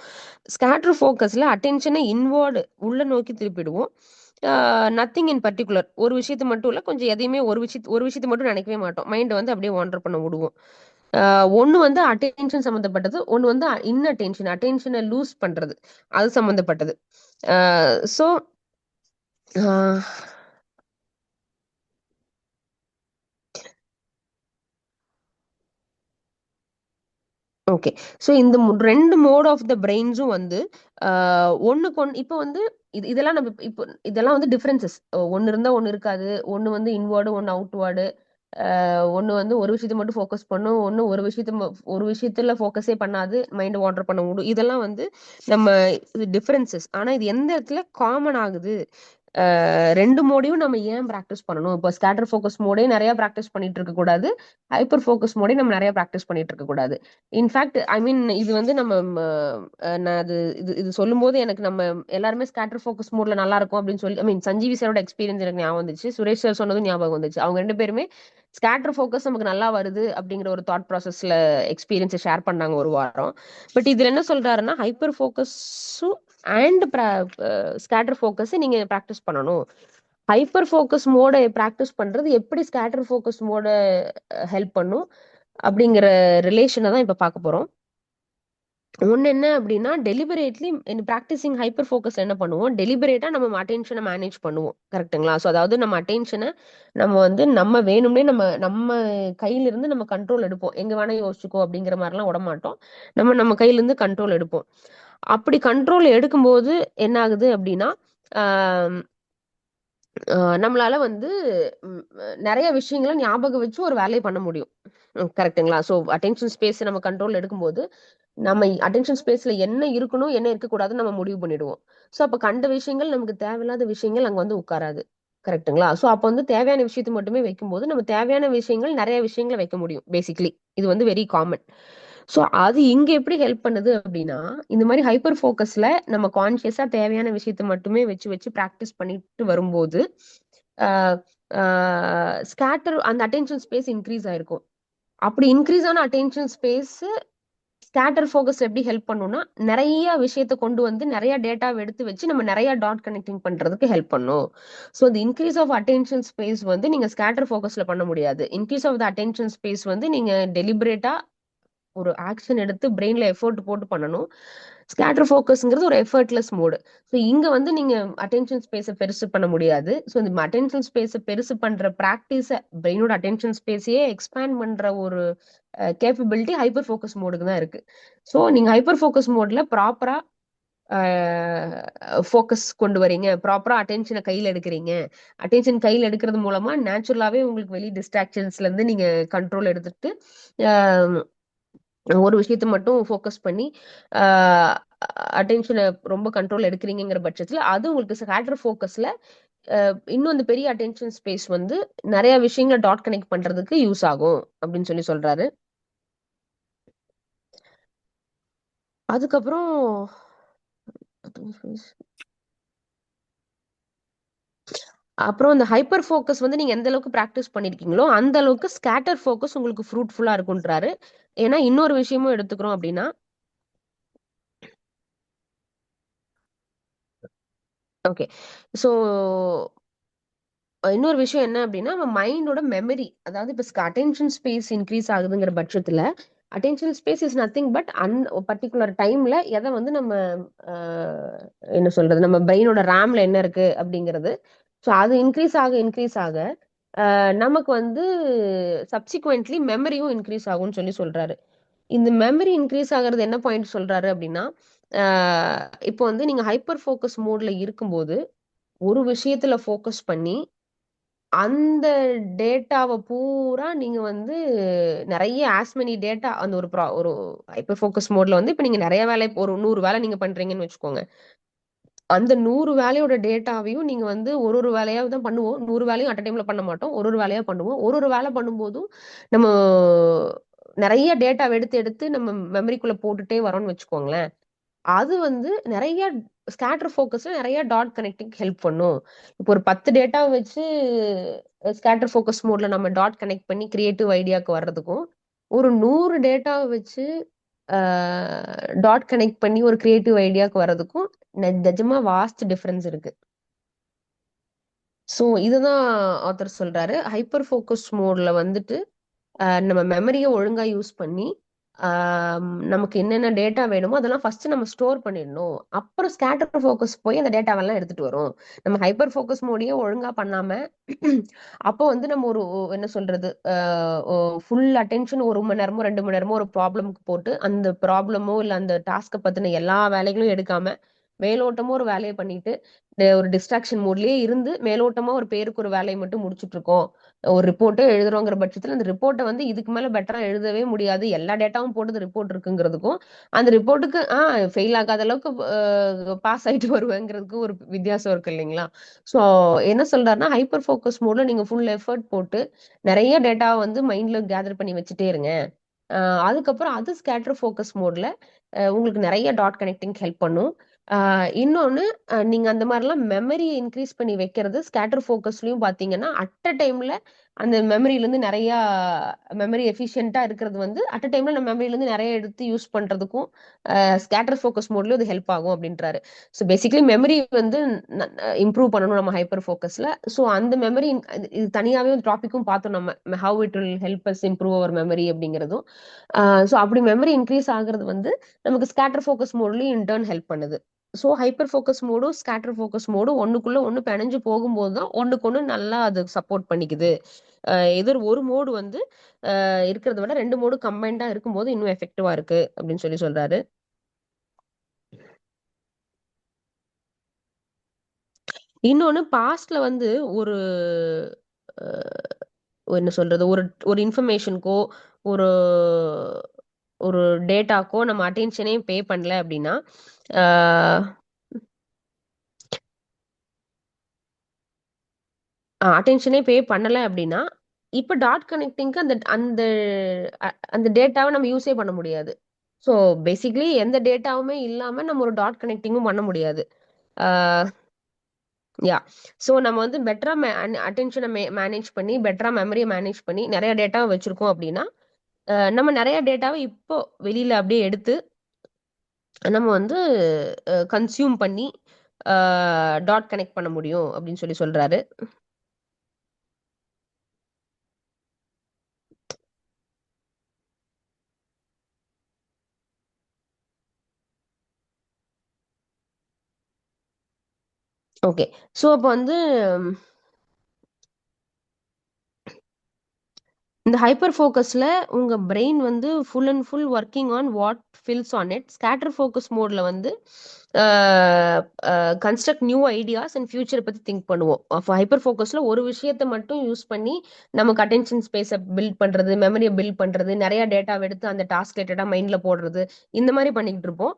ஸ்கேட்டர் ஃபோக்கஸ்ல அட்டென்ஷன இன்வார்ட் உள்ள நோக்கி திருப்பிடுவோம். Nothing in particular. ஒரு விஷயத்த மட்டும் இல்ல. கொஞ்சம் எதையுமே ஒரு விஷயத்த மட்டும் நெனைக்கவே மாட்டோம். மைண்ட் வந்து அப்படியே வாண்டர் பண்ண விடுவோம். அ ஒண்ணு வந்து அட்டென்ஷன் சம்மந்தப்பட்டது. ஒண்ணு வந்து இன்அட்டென்ஷன். அட்டென்ஷன லூஸ் பண்றது. அது சம்மந்தப்பட்டது. அ சோ அ ஓகே. சோ இந்த 2 மோட் ஆஃப் த பிரெயின்ஸும் வந்து ஆ ஒண்ணுக்கு ஒண்ணு இப்ப வந்து இதெல்லாம் நம்ம இப்போ இதெல்லாம் வந்து டிஃபரன்ஸஸ். ஒண்ணு இருந்தா ஒண்ணு இருக்காது. ஒண்ணு வந்து இன்வார்டு, ஒண்ணு அவுட்வார்டு. ஒண்ணு வந்து ஒரு விஷயத்த மட்டும் ஃபோக்கஸ் பண்ணும். ஒண்ணு ஒரு விஷயத்துல ஃபோக்கஸே பண்ணாது. மைண்ட் வாண்டர் பண்ண விடும். இதெல்லாம் வந்து நம்ம இது டிஃபரன்ஸஸ். ஆனா இது எந்த இடத்துல காமன் ஆகுது? 2 மோடையும் நம்ம ஏன் பிராக்டிஸ் பண்ணணும்? இப்போ ஸ்கேட்டர் ஃபோக்கஸ் மோடே நெறைய பிராக்டிஸ் பண்ணிட்டு இருக்கக்கூடாது. ஹைப்பர் ஃபோக்கஸ் மோடே நம்ம நெறைய பிராக்டிஸ் பண்ணிட்டு இருக்கக்கூடாது. இன்ஃபாக்ட் ஐ மீன் இது வந்து நம்ம நான் இது சொல்லும்போது எனக்கு நம்ம எல்லாருமே ஸ்கேட்டர் ஃபோக்கஸ் மோட்ல நல்லா இருக்கும் அப்படின்னு சொல்லி ஐ மீன் சஞ்சீவி சாரோட எக்ஸ்பீரியன்ஸ் எனக்கு ஞாபகம் வந்துச்சு. சுரேஷ் சார் சொன்னதும் ஞாபகம் வந்துச்சு. அவங்க 2 பேருமே ஸ்கேட்டர் ஃபோக்கஸ் நமக்கு நல்லா வருது அப்படிங்கிற ஒரு தாட் ப்ராசஸ்ல எக்ஸ்பீரியன்ஸ ஷேர் பண்ணாங்க ஒரு வாரம். பட் இதுல என்ன சொல்றாருன்னா, ஹைப்பர் ஃபோக்கஸும் அண்ட் ஸ்கேட்டர் ஃபோக்கஸ நீங்க பிராக்டிஸ் பண்ணணும். ஹைப்பர் ஃபோக்கஸ் மோட பிராக்டிஸ் பண்றது எப்படி ஸ்கேட்டர் ஃபோக்கஸ் மோட ஹெல்ப் பண்ணும் அப்படிங்கிற ரிலேஷன தான் இப்ப பார்க்க போறோம். ஒண்ணு என்ன அப்படின்னா, டெலிபரேட்லி இன் பிராக்டிசிங் ஹைப்பர் ஃபோக்கஸ் என்ன பண்ணுவோம், டெலிபரேட்டா நம்ம அட்டென்ஷன மேனேஜ் பண்ணுவோம். கரெக்ட்டுங்களா? ஸோ அதாவது நம்ம அட்டென்ஷன நம்ம வந்து நம்ம வேணும்னே நம்ம நம்ம கையிலிருந்து நம்ம கண்ட்ரோல் எடுப்போம். எங்க வேணா யோசிச்சுக்கோ அப்படிங்கிற மாரிலாம் விடமாட்டோம். நம்ம நம்ம கையிலிருந்து கண்ட்ரோல் எடுப்போம். அப்படி கண்ட்ரோல் எடுக்கும்போது என்ன ஆகுது அப்படின்னா, ஆ நம்மளால வந்து ம் நெறைய விஷயங்கள ஞாபகம் வச்சு ஒரு வேலைய பண்ண முடியும். கரெக்ட்டுங்களா? ஸோ அட்டென்ஷன் ஸ்பேஸ நம்ம கண்ட்ரோல்ல எடுக்கும்போது நம்ம அட்டென்ஷன் ஸ்பேஸ்ல என்ன இருக்கணும், என்ன இருக்கக்கூடாதுன்னு நம்ம முடிவு பண்ணிடுவோம். ஸோ அப்ப கண்ட விஷயங்கள் நமக்கு தேவையில்லாத விஷயங்கள் அங்க வந்து உட்காராது. கரெக்ட்டுங்களா? ஸோ அப்ப வந்து தேவையான விஷயத்த மட்டுமே வைக்கும்போது, நம்ம தேவையான விஷயங்கள் நெறைய விஷயங்கள வைக்க முடியும் பேசிக்கலி. இது வந்து வெரி காமன். ஸோ அது இங்க எப்படி ஹெல்ப் பண்ணுது அப்படின்னா, இந்த மாரி ஹைப்பர் ஃபோக்கஸ்ல நம்ம கான்ஷியஸா தேவையான விஷயத்த மட்டுமே வச்சு வச்சு பிராக்டிஸ் பண்ணிட்டு வரும்போது, ஆ ஆ அந்த அட்டென்ஷன் ஸ்பேஸ் இன்கிரீஸ் ஆயிருக்கும். அப்படி இன்கிரீஸ் ஆன அட்டென்ஷன் ஸ்பேஸ் ஸ்கேட்டர் ஃபோகஸ் எப்படி ஹெல்ப் பண்ணும்னா, நெறைய விஷயத்த கொண்டு வந்து நெறைய டேட்டாவ எடுத்து வச்சு நம்ம நெறைய டாட் கனெக்டிங் பண்றதுக்கு ஹெல்ப் பண்ணும். So the increase of attention space வந்து நீங்க ஸ்கேட்டர் ஃபோகஸ்ல பண்ண முடியாது. Increase of the attention space வந்து நீங்க டெலிபரேட்டா ஒரு ஆக்ஷன் எடுத்து பிரெயின்ல எஃபோர்ட் போட்டு பண்ணணும். ஸ்கேட்டர் ஃபோகஸ்ங்கிறது ஒரு எஃபர்ட்லெஸ் மோடு. ஸோ இங்க வந்து நீங்க அட்டென்ஷன் ஸ்பேஸ பெருசு பண்ண முடியாது. ஸோ இந்த அட்டென்ஷன் ஸ்பேஸ பெருசு பண்ற பிராக்டிஸ பிரெயினோட அட்டென்ஷன் ஸ்பேஸையே எக்ஸ்பேண்ட் பண்ற ஒரு கேப்பபிலிட்டி ஹைப்பர் ஃபோக்கஸ் மோடுக்கு தான் இருக்கு. ஸோ நீங்க ஹைப்பர் ஃபோக்கஸ் மோட்ல ப்ராப்பரா ஃபோக்கஸ் கொண்டு வரீங்க. ப்ராப்பரா அட்டென்ஷன கையில எடுக்குறீங்க. அட்டென்ஷன் கையில எடுக்கிறது மூலமா நேச்சுரலாவே உங்களுக்கு வெளி டிஸ்ட்ராக்ஷன்ஸ்ல இருந்து நீங்க கண்ட்ரோல் எடுத்துட்டு, அ ஒரு விஷயத்த மட்டும் ஃபோக்கஸ் பண்ணி, அ அட்டென்ஷன ரொம்ப கண்ட்ரோல் எடுக்குறீங்கங்கிற பட்சத்துல, அது உங்களுக்கு ஸ்கேட்டர் ஃபோக்கஸ்ல இன்னும் அந்த பெரிய அட்டென்ஷன் ஸ்பேஸ் வந்து நெறைய விஷயங்கள டாட் கனெக்ட் பண்றதுக்கு யூஸ் ஆகும் அப்படின்னு சொல்லி சொல்றாரு. அதுக்கப்புறம் அப்புறம் இந்த ஹைப்பர் ஃபோக்கஸ் வந்து நீங்க எந்த அளவுக்கு பிராக்டிஸ் பண்ணிருக்கீங்களோ அந்த அளவுக்கு ஸ்கேட்டர் ஃபோக்கஸ் உங்களுக்கு ஃப்ரூட்ஃபுல்லா இருக்குன்றாரு. ஏன்னா இன்னொரு விஷயமும் எடுத்துக்கிறோம் அப்படின்னா, ஓகே. ஸோ இன்னொரு விஷயம் என்ன அப்படின்னா, நம்ம மைண்டோட மெமரி, அதாவது இப்ப அட்டென்ஷன் ஸ்பேஸ் இன்க்ரீஸ் ஆகுதுங்கிற பட்சத்துல, attention space is nothing but particular டைம்ல எதை வந்து நம்ம அஹ், என்ன சொல்றது, நம்ம பிரெயினோட ரேம்ல என்ன இருக்கு அப்படிங்கிறது. ஸோ அது இன்க்ரீஸ் ஆக நமக்கு வந்து சப்சிக்வெண்ட்லி மெமரியும் இன்க்ரீஸ் ஆகும்னு சொல்றாரு. இந்த மெமரி இன்க்ரீஸ் ஆகிறது என்ன பாயிண்ட் சொல்றாரு அப்படின்னா, இப்போ வந்து நீங்க ஹைப்பர் ஃபோக்கஸ் மோட்ல இருக்கும்போது ஒரு விஷயத்துல ஃபோக்கஸ் பண்ணி அந்த டேட்டாவ பூரா நீங்க வந்து நெறைய ஆஸ் மெனி டேட்டா அந்த ஒரு ஹைப்பர் ஃபோக்கஸ் மோட்ல வந்து இப்ப நீங்க நெறைய வேலை ஒரு 100 வேலை நீங்க பண்றீங்கன்னு வச்சுக்கோங்க. அந்த 100 வேலையோட டேட்டாவையும் நீங்க வந்து ஒரு வேலையா தான் பண்ணுவோம். 100 வேலையும் அட் அ டைம்ல பண்ண மாட்டோம். ஒரு வேலையா பண்ணுவோம். ஒரு வேலை பண்ணும்போதும் நம்ம நெறைய டேட்டாவ எடுத்து எடுத்து நம்ம மெமரிக்குள்ள போட்டுட்டே வரோம்னு வச்சுக்கோங்களேன். அது வந்து நெறைய ஸ்கேட்டர் ஃபோக்கஸ்ல நெறைய டாட் கனெக்டிங்க்கு ஹெல்ப் பண்ணும். இப்போ ஒரு 10 டேட்டாவ வச்சு ஸ்கேட்டர் ஃபோக்கஸ் மோட்ல நம்ம டாட் கனெக்ட் பண்ணி கிரியேட்டிவ் ஐடியாக்கு வர்றதுக்கும், ஒரு 100 டேட்டாவ வச்சு அ டாட் கனெக்ட் பண்ணி ஒரு கிரியேட்டிவ் ஐடியாக்கு வர்றதுக்கும் நிஜமா வாஸ்ட் டிஃபரன்ஸ் இருக்கு. ஸோ இதுதான் ஆத்தர் சொல்றாரு. ஹைப்பர் ஃபோக்கஸ் மோட்ல வந்துட்டு நம்ம மெமரிய ஒழுங்கா யூஸ் பண்ணி, நமக்கு என்னென்ன டேட்டா வேணுமோ அதெல்லாம் ஃபர்ஸ்ட் நம்ம ஸ்டோர் பண்ணிடணும். அப்புறம் ஸ்கேட்டர் ஃபோக்கஸ் போய் அந்த டேட்டாவெல்லாம் எடுத்துட்டு வரும். நம்ம ஹைப்பர் ஃபோக்கஸ் மோடயே ஒழுங்கா பண்ணாம, அப்போ வந்து நம்ம என்ன சொல்றது, ஃபுல் அட்டென்ஷன் 1 மணி நேரமோ, 2 மணி நேரமோ ஒரு ப்ராப்ளம்க்கு போட்டு, அந்த ப்ராப்ளமோ இல்ல அந்த டாஸ்க்க பத்தின எல்லா வேலைகளும் எடுக்காம, மேலோட்டமா ஒரு வேலைய பண்ணிட்டு, ஒரு டிஸ்ட்ராக்ஷன் மோட்லயே இருந்து, மேலோட்டமா ஒரு பேருக்கு ஒரு வேலைய மட்டும் முடிச்சுட்டு இருக்கோம். ஒரு ரிப்போர்ட்டே எழுதுறோங்கிற பட்சத்துல, அந்த ரிப்போர்ட்ட வந்து இதுக்கு மேல பெட்டரா எழுதவே முடியாது. எல்லா டேட்டாவும் போட்டு ரிப்போர்ட் இருக்குங்கிறதுக்கும், அந்த ரிப்போர்ட்டுக்கு ஃபெயில் ஆகாத அளவுக்கு பாஸ் ஆயிட்டு வருவேங்கிறதுக்கும் ஒரு வித்தியாசம் இருக்கு இல்லைங்களா? ஸோ என்ன சொல்றாருன்னா, ஹைப்பர் ஃபோக்கஸ் மோட்ல நீங்க ஃபுல் எஃபோர்ட் போட்டு, நெறைய டேட்டாவ வந்து மைண்ட்ல கேதர் பண்ணி வச்சுட்டே இருங்க. அ அதுக்கப்புறம் அது ஸ்கேட்டர் ஃபோக்கஸ் மோட்ல உங்களுக்கு நெறைய டாட் கனெக்டிங் ஹெல்ப் பண்ணும். அ இன்னொன்னு, நீங்க அந்த மாரிலாம் மெமரிய இன்கிரீஸ் பண்ணி வைக்கிறது ஸ்கேட்டர் ஃபோக்கஸ்லயும் பார்த்தீங்கன்னா, அட் அ டைம்ல அந்த மெமரிலருந்து நெறையா மெமரி எஃபிஷியன்ட்டா இருக்கிறது வந்து அட் அ டைம்ல நம்ம மெமரிலருந்து நெறைய எடுத்து யூஸ் பண்றதுக்கும், ஸ்கேட்டர் ஃபோக்கஸ் மோட்லயும் அது ஹெல்ப் ஆகும் அப்டின்றாரு. ஸோ பேசிக்கலி மெமரி வந்து ந இம்ப்ரூவ் பண்ணணும் நம்ம ஹைப்பர் ஃபோக்கஸ்ல. ஸோ அந்த மெமரி இது தனியாவே ஒரு டாபிக்கும் பார்த்தோம் நம்ம. How it will help us improve our memory அப்டிங்கிறதும். அ ஸோ அப்படி மெமரி இன்கிரீஸ் ஆகுறது வந்து நமக்கு ஸ்கேட்டர் ஃபோக்கஸ் மோட்லயும் இன் டர்ன் ஹெல்ப் பண்ணுது. ஸோ ஹைப்பர் ஃபோக்கஸ் மோடும், ஸ்கேட்டர் ஃபோக்கஸ் மோடும் ஒண்ணுக்குள்ள ஒண்ணு பிணைஞ்சு போகும்போது தான் ஒண்ணுக்கொண்ணு நல்லா அது சப்போர்ட் பண்ணிக்குது. எதிர் ஒரு மோடு வந்து இருக்கிறத விட 2 மோடு கம்பைன்டா இருக்கும்போது இன்னும் எஃபெக்டிவா இருக்கு அப்படின்னு சொல்றாரு. இன்னொன்னு பாஸ்ட்ல வந்து ஒரு அ என்ன சொல்றது? ஒரு ஒரு இன்ஃபர்மேஷனுக்கோ, ஒரு ஒரு டேட்டாக்கோ நம்ம அட்டென்ஷனே பே பண்ணல அப்படின்னா, ஆ அட்டென்ஷனே பே பண்ணல அப்படின்னா, இப்ப டாட் கனெக்டிங்க்கு அந்த அந்த அந்த டேட்டாவ நம்ம யூஸே பண்ண முடியாது. ஸோ பேசிக்கலி எந்த டேட்டாவுமே இல்லாம நம்ம ஒரு டாட் கனெக்டிங்கும் பண்ண முடியாது. ஆ யாஹ்! ஸோ நம்ம வந்து பெட்டரா அட்டென்ஷன மேனேஜ் பண்ணி, பெட்டரா மெமரிய மேனேஜ் பண்ணி, நெறைய டேட்டாவ வச்சிருக்கோம் அப்படின்னா, நம்ம நெறைய டேட்டாவ இப்போ வெளியில அப்படியே எடுத்து, நம்ம வந்து கன்சியூம் பண்ணி, ஆ டாட் கனெக்ட் பண்ண முடியும் அப்படின்னு சொல்றாரு. ஓகே. ஸோ அப்ப வந்து இந்த ஹைப்பர் ஃபோக்கஸ்ல உங்க பிரெயின் வந்து full and full working on what fils on it. Scatter focus மோட்ல வந்து அ அ கன்ஸ்ட்ரக்ட் நியூ ஐடியாஸ் அண்ட் ஃபியூச்சர பத்தி திங்க் பண்ணுவோம். ஹைப்பர் ஃபோக்கஸ்ல ஒரு விஷயத்த மட்டும் யூஸ் பண்ணி நமக்கு அட்டென்ஷன் ஸ்பேஸ பில்ட் பண்றது, மெமரிய பில்ட் பண்றது, நெறைய டேட்டாவ எடுத்து அந்த டாஸ்க் ரிலேட்டடா மைண்ட்ல போடுறது, இந்த மாரி பண்ணிக்கிட்டு இருப்போம்.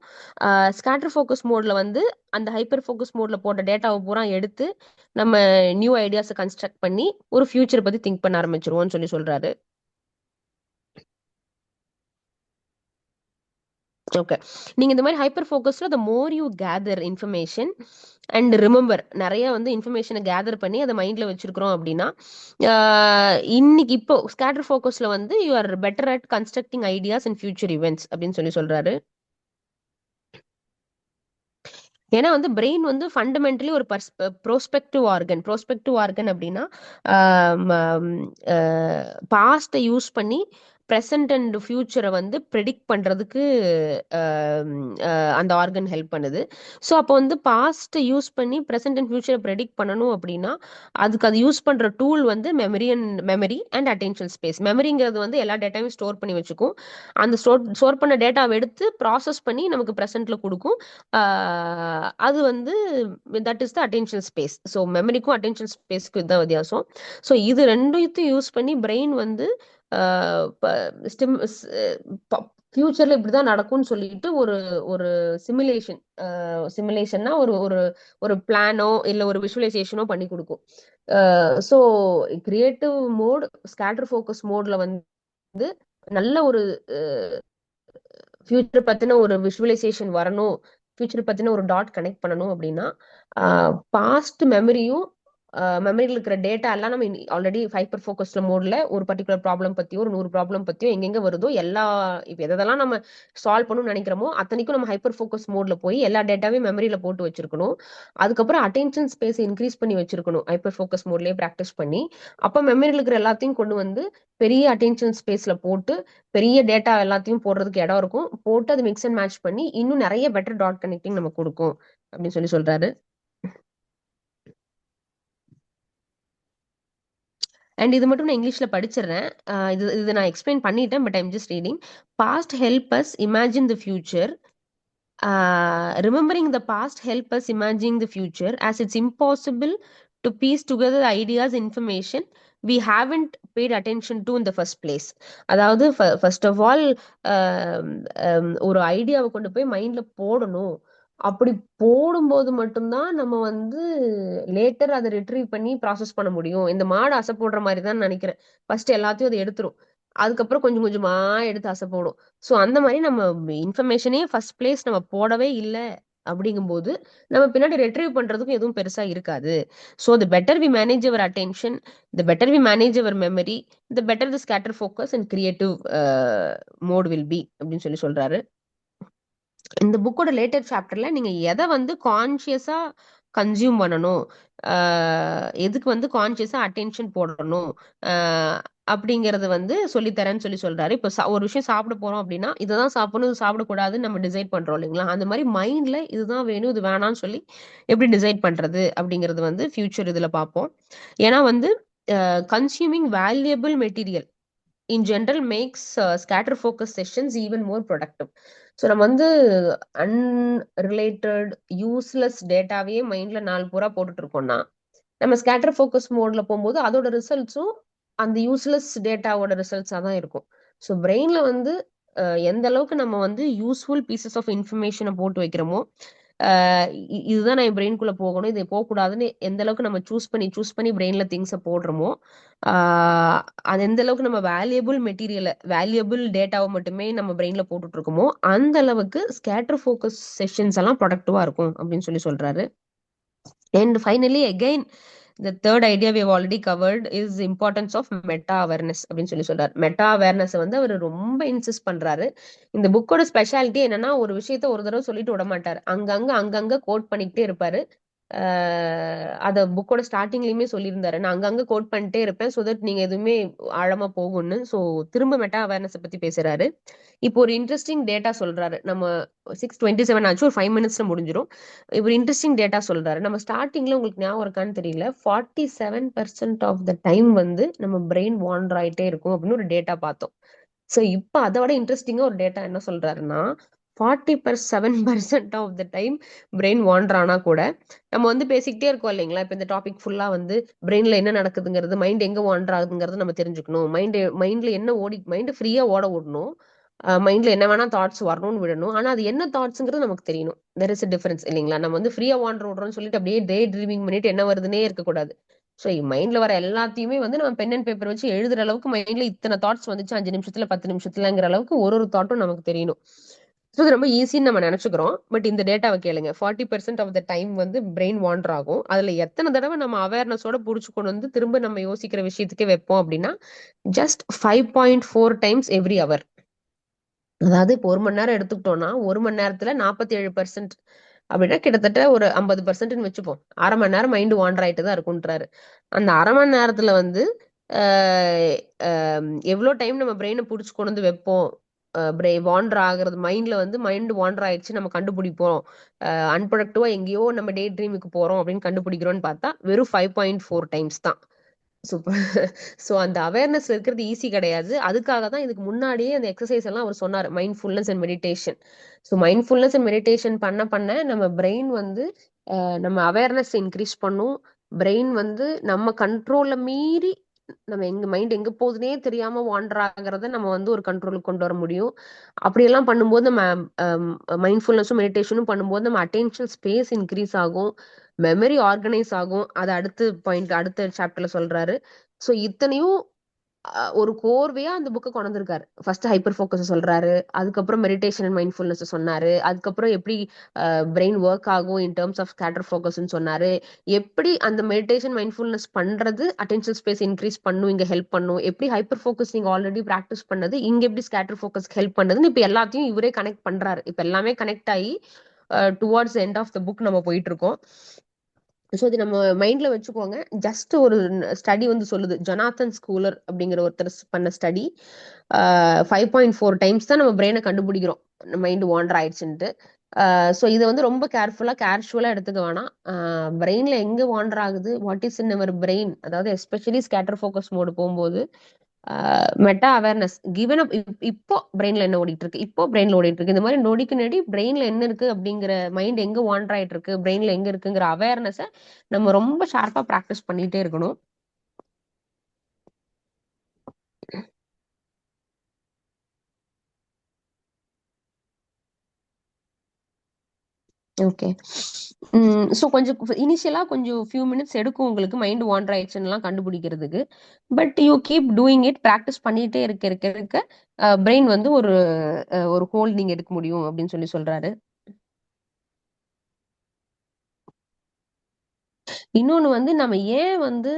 ஸ்கேட்டர் ஃபோக்கஸ் மோட்ல வந்து அந்த ஹைப்பர் ஃபோக்கஸ் மோட்ல போட்ட டேட்டாவ பூரா எடுத்து நம்ம நியூ ஐடியாஸ கன்ஸ்ட்ரக்ட் பண்ணி ஒரு ஃபியூச்சர பத்தி திங்க் பண்ண ஆரம்பிச்சுருவோம்னு சொல்றாரு. ஓகே. நீங்க இந்த மாதிரி ஹைப்பர் ஃபோக்கஸ்ல the more you gather information and remember, நிறைய வந்து இன்ஃபர்மேஷனை கேதர் பண்ணி அதை மைண்ட்ல வச்சிருக்கிறோம் அப்படின்னா, இன்னைக்கு இப்போ ஸ்கேட்டர் ஃபோக்கஸ்ல வந்து you are better at constructing ideas and future events அப்படின்னு சொல்லி சொல்றாரு. ஏன்னா வந்து பிரெயின் வந்து ஃபண்டமெண்டலி ஒரு ப்ரோஸ்பெக்டிவ் ஆர்கன் அப்படின்னா, பாஸ்ட்டை யூஸ் பண்ணி ப்ரெசன்ட் அண்ட் ஃபியூச்சரை வந்து ப்ரெடிக்ட் பண்ணுறதுக்கு அந்த ஆர்கன் ஹெல்ப் பண்ணுது. ஸோ அப்போ வந்து பாஸ்ட்டை யூஸ் பண்ணி ப்ரெசன்ட் அண்ட் ஃபியூச்சரை ப்ரெடிக்ட் பண்ணணும் அப்படின்னா, அதுக்கு அது யூஸ் பண்ணுற டூல் வந்து மெமரி அண்ட் அட்டென்ஷன் ஸ்பேஸ். மெமரிங்கிறது வந்து எல்லா டேட்டாவையும் ஸ்டோர் பண்ணி வச்சுக்கும். அந்த ஸ்டோர் பண்ண டேட்டாவை எடுத்து ப்ராசஸ் பண்ணி நமக்கு ப்ரெசென்ட்ல கொடுக்கும். அது வந்து that is the attention space. So மெமரிக்கும் அட்டென்ஷன் ஸ்பேஸ்க்கும் இதுதான் வித்தியாசம். ஸோ இது ரெண்டையும் யூஸ் பண்ணி பிரெயின் வந்து ஃபியூச்சர்ல இப்படிதான் நடக்கும்னு சொல்லிட்டு ஒரு ஒரு சிமுலேஷன்னா ஒரு ஒரு ஒரு பிளானோ இல்ல ஒரு விஷுவலைசேஷனோ பண்ணி கொடுக்கும். So creative mode, scatter focus மோட்ல வந்து நல்ல ஒரு ஃபியூச்சர் பத்தின ஒரு விஷுவலைசேஷன் வரணும், ஃபியூச்சர் பத்தின ஒரு டாட் கனெக்ட் பண்ணணும் அப்படின்னா, பாஸ்ட் மெமரியில் இருக்கிற டேட்டா எல்லாம் நம்ம ஆல்ரெடி ஹைப்பர் ஃபோக்கஸ்ல மோட்ல ஒரு பர்டிகுலர் ப்ராப்ளம் பத்தியோ ஒரு 100 ப்ராப்ளம் பத்தியோ எங்கெங்க வருதோ எல்லா இப்போ எதெல்லாம் நம்ம சால்வ் பண்ணணும்னு நினைக்கிறோமோ அத்தனைக்கும் நம்ம ஹைப்பர் ஃபோக்கஸ் மோட்ல போய் எல்லா டேட்டாவையும் மெமரியில போட்டு வச்சிருக்கணும். அதுக்கப்புறம் அட்டென்ஷன் ஸ்பேஸ் இன்க்ரீஸ் பண்ணி வச்சிருக்கணும் ஹைப்பர் ஃபோக்கஸ் மோட்லயே ப்ராக்டிஸ் பண்ணி. அப்ப மெமரியில் இருக்கிற எல்லாத்தையும் கொண்டு வந்து பெரிய அட்டென்ஷன் ஸ்பேஸ்ல போட்டு பெரிய டேட்டா எல்லாத்தையும் போடுறதுக்கு இடம் இருக்கும், போட்டு அது மிக்ஸ் அண்ட் மேட்ச் பண்ணி இன்னும் நிறைய பெட்டர் டாட் கனெக்டிங் நம்ம கொடுக்கும் அப்படின்னு சொல்லி சொல்றாரு. அண்ட் இது மட்டும் நான் இங்கிலீஷ்ல படிச்சிடுறேன். இது நான் எக்ஸ்பிளைன் பண்ணிட்டேன், but I'm just reading. Past help us imagine the future. Remembering the past help us imagining the future, as it's impossible to piece together the ideas, information we haven't paid attention to in the first place. அதாவது ஃபர்ஸ்ட் ஆஃப் ஆல் ஒரு ஐடியாவை கொண்டு போய் மைண்ட்ல போடணும். அப்படி போடும்போது மட்டும்தான் நம்ம வந்து லேட்டர் அதை ரிட்ரீவ் பண்ணி ப்ராசஸ் பண்ண முடியும். இந்த மாடு அசை போடுற மாதிரி தான் நினைக்கிறேன். ஃபர்ஸ்ட் எல்லாத்தையும் அதை எடுத்துரும், அதுக்கப்புறம் கொஞ்சம் கொஞ்சமா எடுத்து அசை போடும். ஸோ அந்த மாதிரி நம்ம இன்ஃபர்மேஷனே ஃபர்ஸ்ட் பிளேஸ் நம்ம போடவே இல்லை அப்படிங்கும்போது நம்ம பின்னாடி ரெட்ரீவ் பண்றதுக்கும் எதுவும் பெருசா இருக்காது. So the better we manage our attention, the better we manage our memory, the better the scatter focus and creative mode will be அப்படின்னு சொல்லி சொல்றாரு. இந்த புக்கோட லேட்டர் சாப்டர்ல நீங்க எதை வந்து கான்சியஸா கன்சியூம் பண்ணணும், எதுக்கு வந்து கான்சியஸா அட்டென்ஷன் போடணும் அப்படிங்கறது வந்து சொல்லித்தரேன்னு சொல்லி சொல்றாரு. இப்போ ஒரு விஷயம் சாப்பிட போறோம் அப்படின்னா இதுதான் சாப்பிடணும், இது சாப்பிடக்கூடாதுன்னு நம்ம டிசைட் பண்றோம் இல்லைங்களா? அந்த மாதிரி மைண்ட்ல இதுதான் வேணும் இது வேணாம்னு சொல்லி எப்படி டிசைட் பண்றது அப்படிங்கிறது வந்து ஃபியூச்சர் இதுல பார்ப்போம். ஏன்னா வந்து consuming valuable material in general makes scatter focus sessions even more productive. So நம்ம வந்து அன்ரிலேட்டட் யூஸ்லெஸ் டேட்டாவே மைண்ட்ல நாலு பூரா போட்டுட்டு இருக்கோம்னா, நம்ம ஸ்கேட்டர் ஃபோக்கஸ் மோட்ல போகும்போது அதோட ரிசல்ட்ஸும் அந்த யூஸ்லெஸ் டேட்டாவோட ரிசல்ட்ஸா தான் இருக்கும். ஸோ பிரெயின்ல வந்து எந்த அளவுக்கு நம்ம வந்து யூஸ்ஃபுல் பீசஸ் ஆஃப் இன்ஃபர்மேஷனை போட்டு வைக்கிறோமோ, இதுதான் நான் என் பிரெயின்குள்ள போகணும், இது போகக்கூடாதுன்னு எந்த அளவுக்கு நம்ம சூஸ் பண்ணி பிரெயின்ல திங்ஸை போடுறோமோ, அது எந்த அளவுக்கு நம்ம வேல்யூபிள் டேட்டாவை மட்டுமே நம்ம பிரெயின்ல போட்டுட்டு இருக்கோமோ அந்த அளவுக்கு ஸ்கேட்டர் ஃபோக்கஸ் செஷன்ஸ் எல்லாம் ப்ரொடக்டிவா இருக்கும் அப்படின்னு சொல்லி சொல்றாரு. And finally, again, the third idea we have already covered is importance of meta awareness அப்படின்னு சொல்லி சொல்றாரு. மெட்டா அவேர்னஸ் வந்து அவர் ரொம்ப இன்சிஸ்ட் பண்றாரு. இந்த புக்கோட ஸ்பெஷாலிட்டி என்னன்னா, ஒரு விஷயத்த ஒரு தடவை சொல்லிட்டு விட மாட்டாரு, அங்கங்க கோட் பண்ணிக்கிட்டே இருப்பாரு. அத புக்கோட ஸ்டார்டிங்லயுமே சொல்லியிருந்தாரு, நான் அங்கங்க கோட் பண்ணிட்டே இருப்பேன் ஸோ தட் நீங்க எதுவுமே ஆழமா போகும்னு. ஸோ திரும்ப மெட்டா அவேர்னஸ் பத்தி பேசுறாரு. இப்போ ஒரு இன்ட்ரெஸ்டிங் டேட்டா சொல்றாரு. நம்ம 6:27 ஆச்சு, ஒரு 5 மினிட்ஸ்ல முடிஞ்சிடும். இப்போ இன்ட்ரெஸ்டிங் டேட்டா சொல்றாரு. நம்ம ஸ்டார்டிங்ல உங்களுக்கு ஞாபகம் இருக்கான்னு தெரியல, 47% ஆஃப் த டைம் வந்து நம்ம பிரெயின் வாண்டர் ஆயிட்டே இருக்கும் அப்படின்னு ஒரு டேட்டா பார்த்தோம். ஸோ இப்போ அதை விட இன்ட்ரெஸ்டிங்கா ஒரு டேட்டா என்ன சொல்றாருன்னா, 47% of the time brain wander ஆனா கூட நம்ம வந்து பேசிக்கிட்டே இருக்கோம் இல்லைங்களா? இப்போ இந்த டாபிக் ஃபுல்லா வந்து பிரெயின்ல என்ன நடக்குதுங்கிறது, மைண்ட் எங்க வாண்டர் ஆகுதுங்கிறது நம்ம தெரிஞ்சுக்கணும். மைண்ட்ல என்ன மைண்ட் ஃப்ரீயா விடணும், மைண்ட்ல என்ன வேணா தாட்ஸ் வரணும்னு விடணும். ஆனா அது என்ன தாட்ஸ்ங்கிறது நமக்கு தெரியணும். தெர் இஸ் a டிஃபரன்ஸ் இல்லைங்களா? நம்ம வந்து ஃப்ரீயா வாண்டர் விடுறோம்னு சொல்லிட்டு அப்படியே டே ட்ரீமிங் பண்ணிட்டு என்ன வருதுன்னே இருக்கக்கூடாது. ஸோ மைண்ட்ல வர எல்லாத்தையுமே வந்து நம்ம பென் அண்ட் பேப்பர் வச்சு எழுதுற அளவுக்கு மைண்ட்ல இத்தனை தாட்ஸ் வந்துச்சு 5 நிமிஷத்துல 10 நிமிஷத்துலங்கிற அளவுக்கு ஒரு தாட்டும் நமக்கு தெரியணும். ஸோ இது ரொம்ப ஈஸின்னு நம்ம நினைச்சுக்கிறோம். பட் இந்த டேட்டாவை கேளுங்க. 40% ஆஃப் த டைம் வந்து பிரெயின் வாண்டர் ஆகும். அதுல எத்தனை தடவை நம்ம அவேர்னஸோட புடிச்சு கொண்டு வந்து திரும்ப நம்ம யோசிக்கிற விஷயத்துக்கே வைப்போம் அப்படின்னா, ஜஸ்ட் 5.4 டைம்ஸ் எவ்ரி அவர். அதாவது இப்போ 1 மணி நேரம் எடுத்துக்கிட்டோம்னா 1 மணி நேரத்துல 47% அப்படின்னா கிட்டத்தட்ட ஒரு 50%ன்னு வச்சுப்போம். 1/2 மணி நேரம் மைண்ட் வாண்டர் ஆயிட்டு தான் இருக்குன்றாரு. அந்த 1/2 மணி நேரத்துல வந்து ஆஹ் எவ்வளோ டைம் நம்ம பிரெயினை புடிச்சு கொண்டு வந்து வைப்போம். வாண்டர் ஆகுறது மைண்ட்ல வந்து மைண்ட் வாண்டர் ஆயிடுச்சு நம்ம கண்டுபிடிப்போம். அன்ப்ரொடக்டிவா எங்கேயோ நம்ம டே ட்ரீமுக்கு போறோம் அப்படின்னு கண்டுபிடிக்கிறோம்னு பார்த்தா வெறும் 5.4 டைம்ஸ் தான். சூப்பர். ஸோ அந்த அவேர்னஸ் இருக்கிறது ஈஸி கிடையாது. அதுக்காக தான் இதுக்கு முன்னாடியே அந்த எக்ஸசைஸ் எல்லாம் அவர் சொன்னார், mindfulness and meditation. So mindfulness and meditation பண்ண பண்ண நம்ம பிரெயின் வந்து நம்ம அவேர்னஸ் இன்க்ரீஸ் பண்ணும். பிரெயின் வந்து நம்ம கண்ட்ரோல்ல மீறி நம்ம எங்க மைண்ட் எங்க போகுதுன்னே தெரியாம வாண்டர் ஆகிறத நம்ம வந்து ஒரு கண்ட்ரோலுக்கு கொண்டு வர முடியும். அப்படியெல்லாம் பண்ணும்போது நம்ம மைண்ட்ஃபுல்னஸும் மெடிடேஷனும் பண்ணும்போது நம்ம அட்டென்ஷன் ஸ்பேஸ் இன்க்ரீஸ் ஆகும், மெமரி ஆர்கனைஸ் ஆகும். அது அடுத்த பாயிண்ட் அடுத்த சாப்டர்ல சொல்றாரு. ஸோ இத்தனையும் ஒரு கோர்வையா அந்த புக்கை கொண்டு வந்திருக்காரு. ஃபர்ஸ்ட் ஹைப்பர் ஃபோக்கஸ் சொல்றாரு, அதுக்கப்புறம் மெடிடேஷன் அண்ட் மைண்ட்ஃபுல்னஸ் சொன்னாரு, அதுக்கப்புறம் எப்படி பிரெயின் ஒர்க் ஆகும் இன் டர்ம்ஸ் ஆஃப் ஸ்கேட்டர் ஃபோக்கஸ்ன்னு சொன்னாரு, எப்படி அந்த மெடிடேஷன் மைண்ட்ஃபுல்னஸ் பண்றது அட்டென்ஷன் ஸ்பேஸ் இன்க்ரீஸ் பண்ணும், இங்க ஹெல்ப் பண்ணும், எப்படி ஹைப்பர் ஃபோக்கஸ் நீங்க ஆல்ரெடி ப்ராக்டிஸ் பண்ணது இங்க எப்படி ஸ்கேட்டர் ஃபோக்கஸ்க்கு ஹெல்ப் பண்ணுதுன்னு இப்ப எல்லாத்தையும் இவரே கனெக்ட் பண்றாரு. இப்ப எல்லாமே கனெக்ட் ஆகி towards end of the book நம்ம போயிட்டு இருக்கோம். ஸோ இது நம்ம மைண்ட்ல வச்சுக்கோங்க. ஜஸ்ட் ஒரு ஸ்டடி வந்து சொல்லுது, ஜொனாத்தன் ஸ்கூலர் அப்படிங்கிற ஒருத்தர் பண்ண ஸ்டடி. 5.4 டைம்ஸ் தான் நம்ம பிரெயினை கண்டுபிடிக்கிறோம் மைண்ட் வாண்டர் ஆயிடுச்சுன்ட்டு. ஸோ இதை வந்து ரொம்ப கேர்ஷுவலா எடுத்துக்க வேணாம். பிரெயின்ல எங்க வாண்டர் ஆகுது, what is in our brain, அதாவது எஸ்பெஷலி ஸ்கேட்டர் ஃபோக்கஸ் மோடு போகும்போது மெட்டா அவேர்னஸ் கிவன் அப். இப்போ பிரெயின்ல என்ன ஓடிட்டு இருக்கு, இப்போ பிரெயின்ல ஓடிட்டு இருக்கு, இந்த மாதிரி நொடிக்கு நொடி பிரெயின்ல என்ன இருக்கு அப்படிங்கிற, மைண்ட் எங்க வாண்டர் ஆயிட்டு இருக்கு, பிரெயின்ல எங்க இருக்குங்கிற அவேர்னஸை நம்ம ரொம்ப ஷார்ப்பா ப்ராக்டிஸ் பண்ணிட்டே இருக்கணும். ஓகே. ஸோ கொஞ்சம் இனிஷியலா கொஞ்சம் ஃபியூ மினிட்ஸ் எடுக்கும் உங்களுக்கு மைண்ட் வாண்டர் ஆயிடுச்சுன்னு கண்டுபிடிக்கிறதுக்கு. But you keep doing it, practice பண்ணிட்டே இருக்க இருக்க இருக்க பிரெயின் வந்து ஒரு ஒரு ஹோல் நீங்க எடுக்க முடியும் அப்படின்னு சொல்லி சொல்றாரு. இன்னொன்னு வந்து நம்ம ஏன் வந்து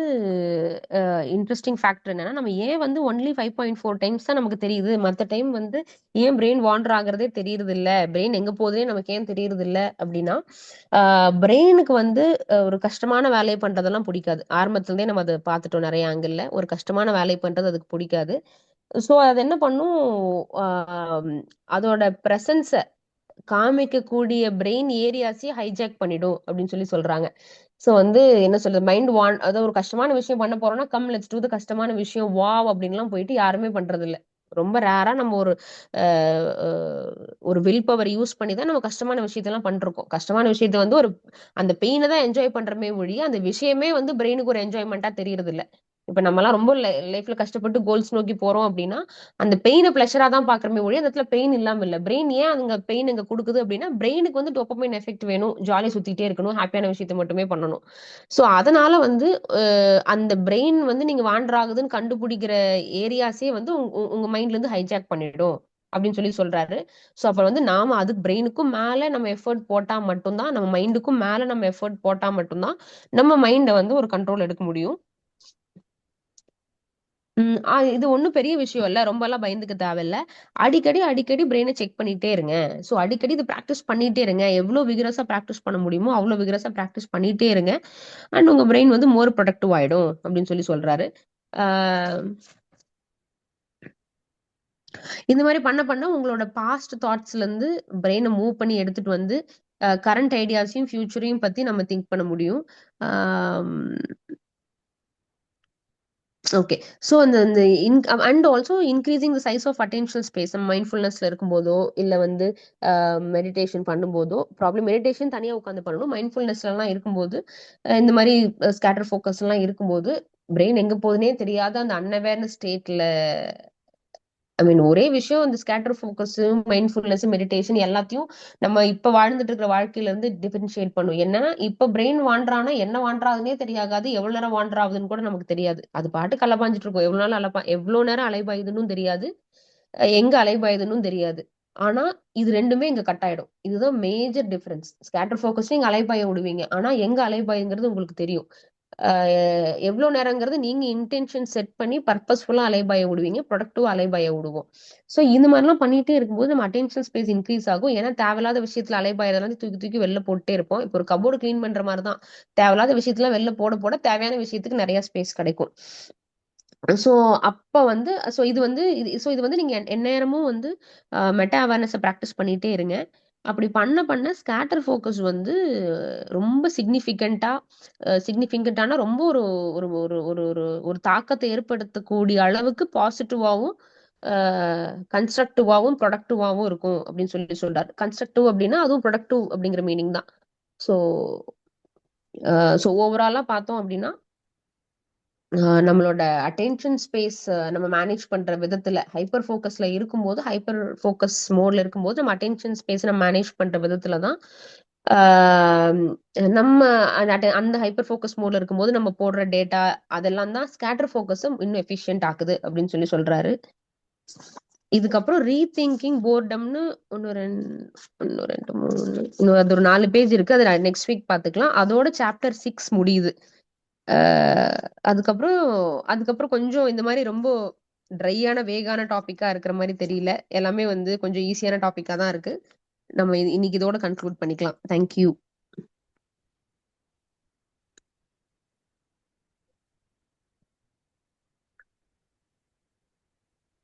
இன்ட்ரெஸ்டிங் ஃபேக்டர் என்னன்னா, நம்ம ஏன் வந்து ஒன்லி 5.4 டைம்ஸ் தான் நமக்கு தெரியுது, மற்ற டைம் வந்து ஏன் பிரெயின் வாண்டர் ஆகுறதே தெரியறது இல்ல, பிரெயின் எங்க போகுதுன்னே நமக்கு ஏன் தெரியறது இல்ல அப்படின்னா, பிரெயினுக்கு வந்து ஒரு கஷ்டமான வேலையை பண்றதெல்லாம் பிடிக்காது. ஆரம்பத்துல இருந்தே நம்ம அதை பார்த்துட்டோம் நிறைய ஆங்கிள். ஒரு கஷ்டமான வேலை பண்றது அதுக்கு பிடிக்காது. ஸோ அது என்ன பண்ணும், ஆஹ் அதோட பிரசன்ஸ காமிக்கக்கூடிய பிரெயின் ஏரியாஸையே ஹைஜாக் பண்ணிடும் அப்படின்னு சொல்லி சொல்றாங்க. சோ வந்து என்ன சொல்றது, மைண்ட் அதாவது ஒரு கஷ்டமான விஷயம் பண்ண போறோம்னா, கம் லெட்ஸ் டூ த கஷ்டமான விஷயம் வாவ் அப்படின்லாம் போயிட்டு யாருமே பண்றது இல்ல. ரொம்ப ரேரா நம்ம ஒரு ஒரு வில் பவர் யூஸ் பண்ணி தான் நம்ம கஷ்டமான விஷயத்தெல்லாம் பண்ணிருக்கோம். கஷ்டமான விஷயத்த வந்து ஒரு அந்த பெயினை தான் என்ஜாய் பண்றமே ஒழிய அந்த விஷயமே வந்து பிரெயினுக்கு ஒரு என்ஜாய்மெண்டா தெரியறது இல்ல. இப்ப நம்ம எல்லாம் ரொம்ப லைஃப்ல கஷ்டப்பட்டு கோல்ஸ் நோக்கி போறோம் அப்படின்னா அந்த பெயினை பிளஷரா தான் பாக்குறமே ஒழிய அந்த இடத்துல பெயின் இல்லாம இல்ல. பிரெயின் ஏன் அங்க பெயின் அங்க கொடுக்குது அப்படின்னா, பிரெயினுக்கு வந்து டோபமைன் எஃபெக்ட் வேணும், ஜாலி சுத்திட்டே இருக்கணும், ஹாப்பியான விஷயத்த மட்டுமே பண்ணணும். சோ அதனால வந்து அந்த பிரெயின் வந்து நீங்க வாண்டர் ஆகுதுன்னு கண்டுபிடிக்கிற ஏரியாஸே வந்து உங்க மைண்ட்ல இருந்து ஹைஜாக் பண்ணிடும் அப்படின்னு சொல்லி சொல்றாரு. சோ அப்ப வந்து நாம அதுக்கு பிரெயினுக்கும் மேல நம்ம எஃபர்ட் போட்டா மட்டும்தான், நம்ம மைண்டுக்கும் மேல நம்ம எஃபர்ட் போட்டா மட்டும்தான் நம்ம மைண்ட வந்து ஒரு கண்ட்ரோல் எடுக்க முடியும். இது ஒண்ணும் பெரிய விஷயம் இல்ல. ரொம்பலாம் பயந்துக்க தேவையில்ல. அடிக்கடி பிரெயின செக் பண்ணிட்டே இருங்க. சோ அடிக்கடி இத பிராக்டிஸ் பண்ணிட்டே இருங்க. எவ்ளோ விகரஸா பிராக்டிஸ் பண்ண முடியுமோ, அவ்ளோ விகரஸா பிராக்டிஸ் பண்ணிட்டே இருங்க. அண்ட் உங்க பிரெயின் வந்து மோர் ப்ரொடக்டிவ் ஆயிடும் அப்படின்னு சொல்லி சொல்றாரு. ஆ இந்த மாரி பண்ண பண்ண உங்களோட பாஸ்ட் தாட்ஸ்ல இருந்து பிரெயின மூவ் பண்ணி எடுத்துட்டு வந்து கரண்ட் ஐடியாஸையும், ஃபியூச்சரையும் பத்தி நம்ம திங்க் பண்ண முடியும். ஆம் ஓகே. ஸோ அந்த அந்த and also increasing the size of attentional space. நம்ம மைண்ட்ஃபுல்னஸ்ல இருக்கும்போதோ, இல்ல வந்து மெடிடேஷன் பண்ணும்போதோ, ப்ராப்ளம் மெடிடேஷன் தனியா உட்காந்து பண்ணணும். மைண்ட்ஃபுல்னஸ்லாம் இருக்கும்போது, இந்த மாரி ஸ்கேட்டர் ஃபோக்கஸ்லாம் இருக்கும்போது, பிரெயின் எங்க போகுதுன்னே தெரியாத அந்த அன்அவேர்னஸ் ஸ்டேட்ல ஐ மீன் ஒரே விஷயம், அந்த ஸ்கேட்டர் ஃபோக்கஸ், மைண்ட்ஃபுல்னஸ், மெடிடேஷன் எல்லாத்தையும் நம்ம இப்ப வாழ்ந்துட்டு இருக்கிற வாழ்க்கையில இருந்து டிஃபரன்ஷியேட் பண்ணும். என்னன்னா இப்ப பிரெயின் வாண்டரானா என்ன வாண்டராகுதுன்னே தெரியாது, எவ்வளவு நேரம் வாண்டர் ஆகுதுன்னு கூட நமக்கு தெரியாது. அது பாட்டுக்கு அலைபாஞ்சிட்டு இருக்கும். எவ்வளவு நேரம் எவ்வளவு நேரம் அலைபாயுதுன்னு தெரியாது, எங்க அலைபாயுதுன்னு தெரியாது. ஆனா இது ரெண்டுமே இங்க கட் ஆயிடும். இதுதான் மேஜர் டிஃபரன்ஸ். ஸ்கேட்டர் ஃபோக்கஸ் நீங்க அலைபாய விடுவீங்க. ஆனா எங்க அலைபாயுங்கிறது உங்களுக்கு தெரியும். எவ்வளோ நேரங்கிறது நீங்க இன்டென்ஷன் செட் பண்ணி பர்பஸ்ஃபுல்லா அலைபாய விடுவீங்க. ப்ரொடக்டிவா அலைபாய விடுவோம். ஸோ இந்த மாதிரிலாம் பண்ணிட்டே இருக்கும்போது நம்ம அட்டென்ஷன் ஸ்பேஸ் இன்க்ரீஸ் ஆகும். ஏன்னா தேவையில்லாத விஷயத்துல அலைபாயதெல்லாம் தூக்கி தூக்கி வெளில போட்டுட்டே இருப்போம். இப்போ ஒரு கபோர்டு கிளீன் பண்ற மாதிரி தான். தேவையில்லாத விஷயத்துல வெளில போட போட தேவையான விஷயத்துக்கு நிறைய ஸ்பேஸ் கிடைக்கும். ஸோ அப்ப வந்து இது வந்து நீங்க எந்நேரமும் வந்து மெட்டா அவேர்னஸ பிராக்டிஸ் பண்ணிட்டே இருங்க. அப்படி பண்ண பண்ண ஸ்கேட்டர் ஃபோக்கஸ் வந்து ரொம்ப சிக்னிஃபிகன்ட்டான ரொம்ப ஒரு ஒரு ஒரு ஒரு ஒரு ஒரு தாக்கத்த ஏற்படுத்தக்கூடிய அளவுக்கு பாசிட்டிவாவும், அ கன்ஸ்ட்ரக்டிவாவும், ப்ரொடக்டிவாவும் இருக்கும் அப்படின்னு சொல்லி சொல்றாரு. கன்ஸ்ட்ரக்டிவ் அப்படின்னா அதுவும் ப்ரொடக்டிவ் அப்படிங்கிற மீனிங் தான். ஸோ ஸோ ஓவராலா பார்த்தோம் அப்படின்னா நம்மளோட அட்டென்ஷன் ஸ்பேஸ் நம்ம மேனேஜ் பண்ற விதத்துல ஹைப்பர் ஃபோக்கஸ்ல இருக்கும்போது ஹைப்பர் ஃபோக்கஸ் மோட்ல இருக்கும்போது நம்ம அட்டென்ஷன் ஸ்பேஸ் நம்ம மேனேஜ் பண்ற விதத்துல தான் ஆஹ் நம்ம அந்த ஹைப்பர் ஃபோக்கஸ் மோட்ல இருக்கும்போது நம்ம போடுற டேட்டா அதெல்லாம் தான் ஸ்கேட்டர் ஃபோக்கஸ் இன்னும் எஃபிஷியன்ட் ஆக்குது அப்படின்னு சொல்லி சொல்றாரு. இதுக்கப்புறம் ரீதிங்கிங் போர்டம்னு ஒன்னு ரெண்டு மூணு இன்னும் அது ஒரு 4 பேஜ் இருக்கு. அது நெக்ஸ்ட் வீக் பாத்துக்கலாம். அதோட சாப்டர் 6 முடியுது. அஹ் அதுக்கப்புறம் அதுக்கப்புறம் கொஞ்சம் இந்த மாதிரி ரொம்ப ட்ரையான வேகான டாபிக்கா இருக்கிற மாதிரி தெரியல. எல்லாமே வந்து கொஞ்சம் ஈஸியான டாபிக்கா தான் இருக்கு. நம்ம இன்னைக்கு இதோட கன்க்ளூட் பண்ணிக்கலாம். தேங்க்யூ.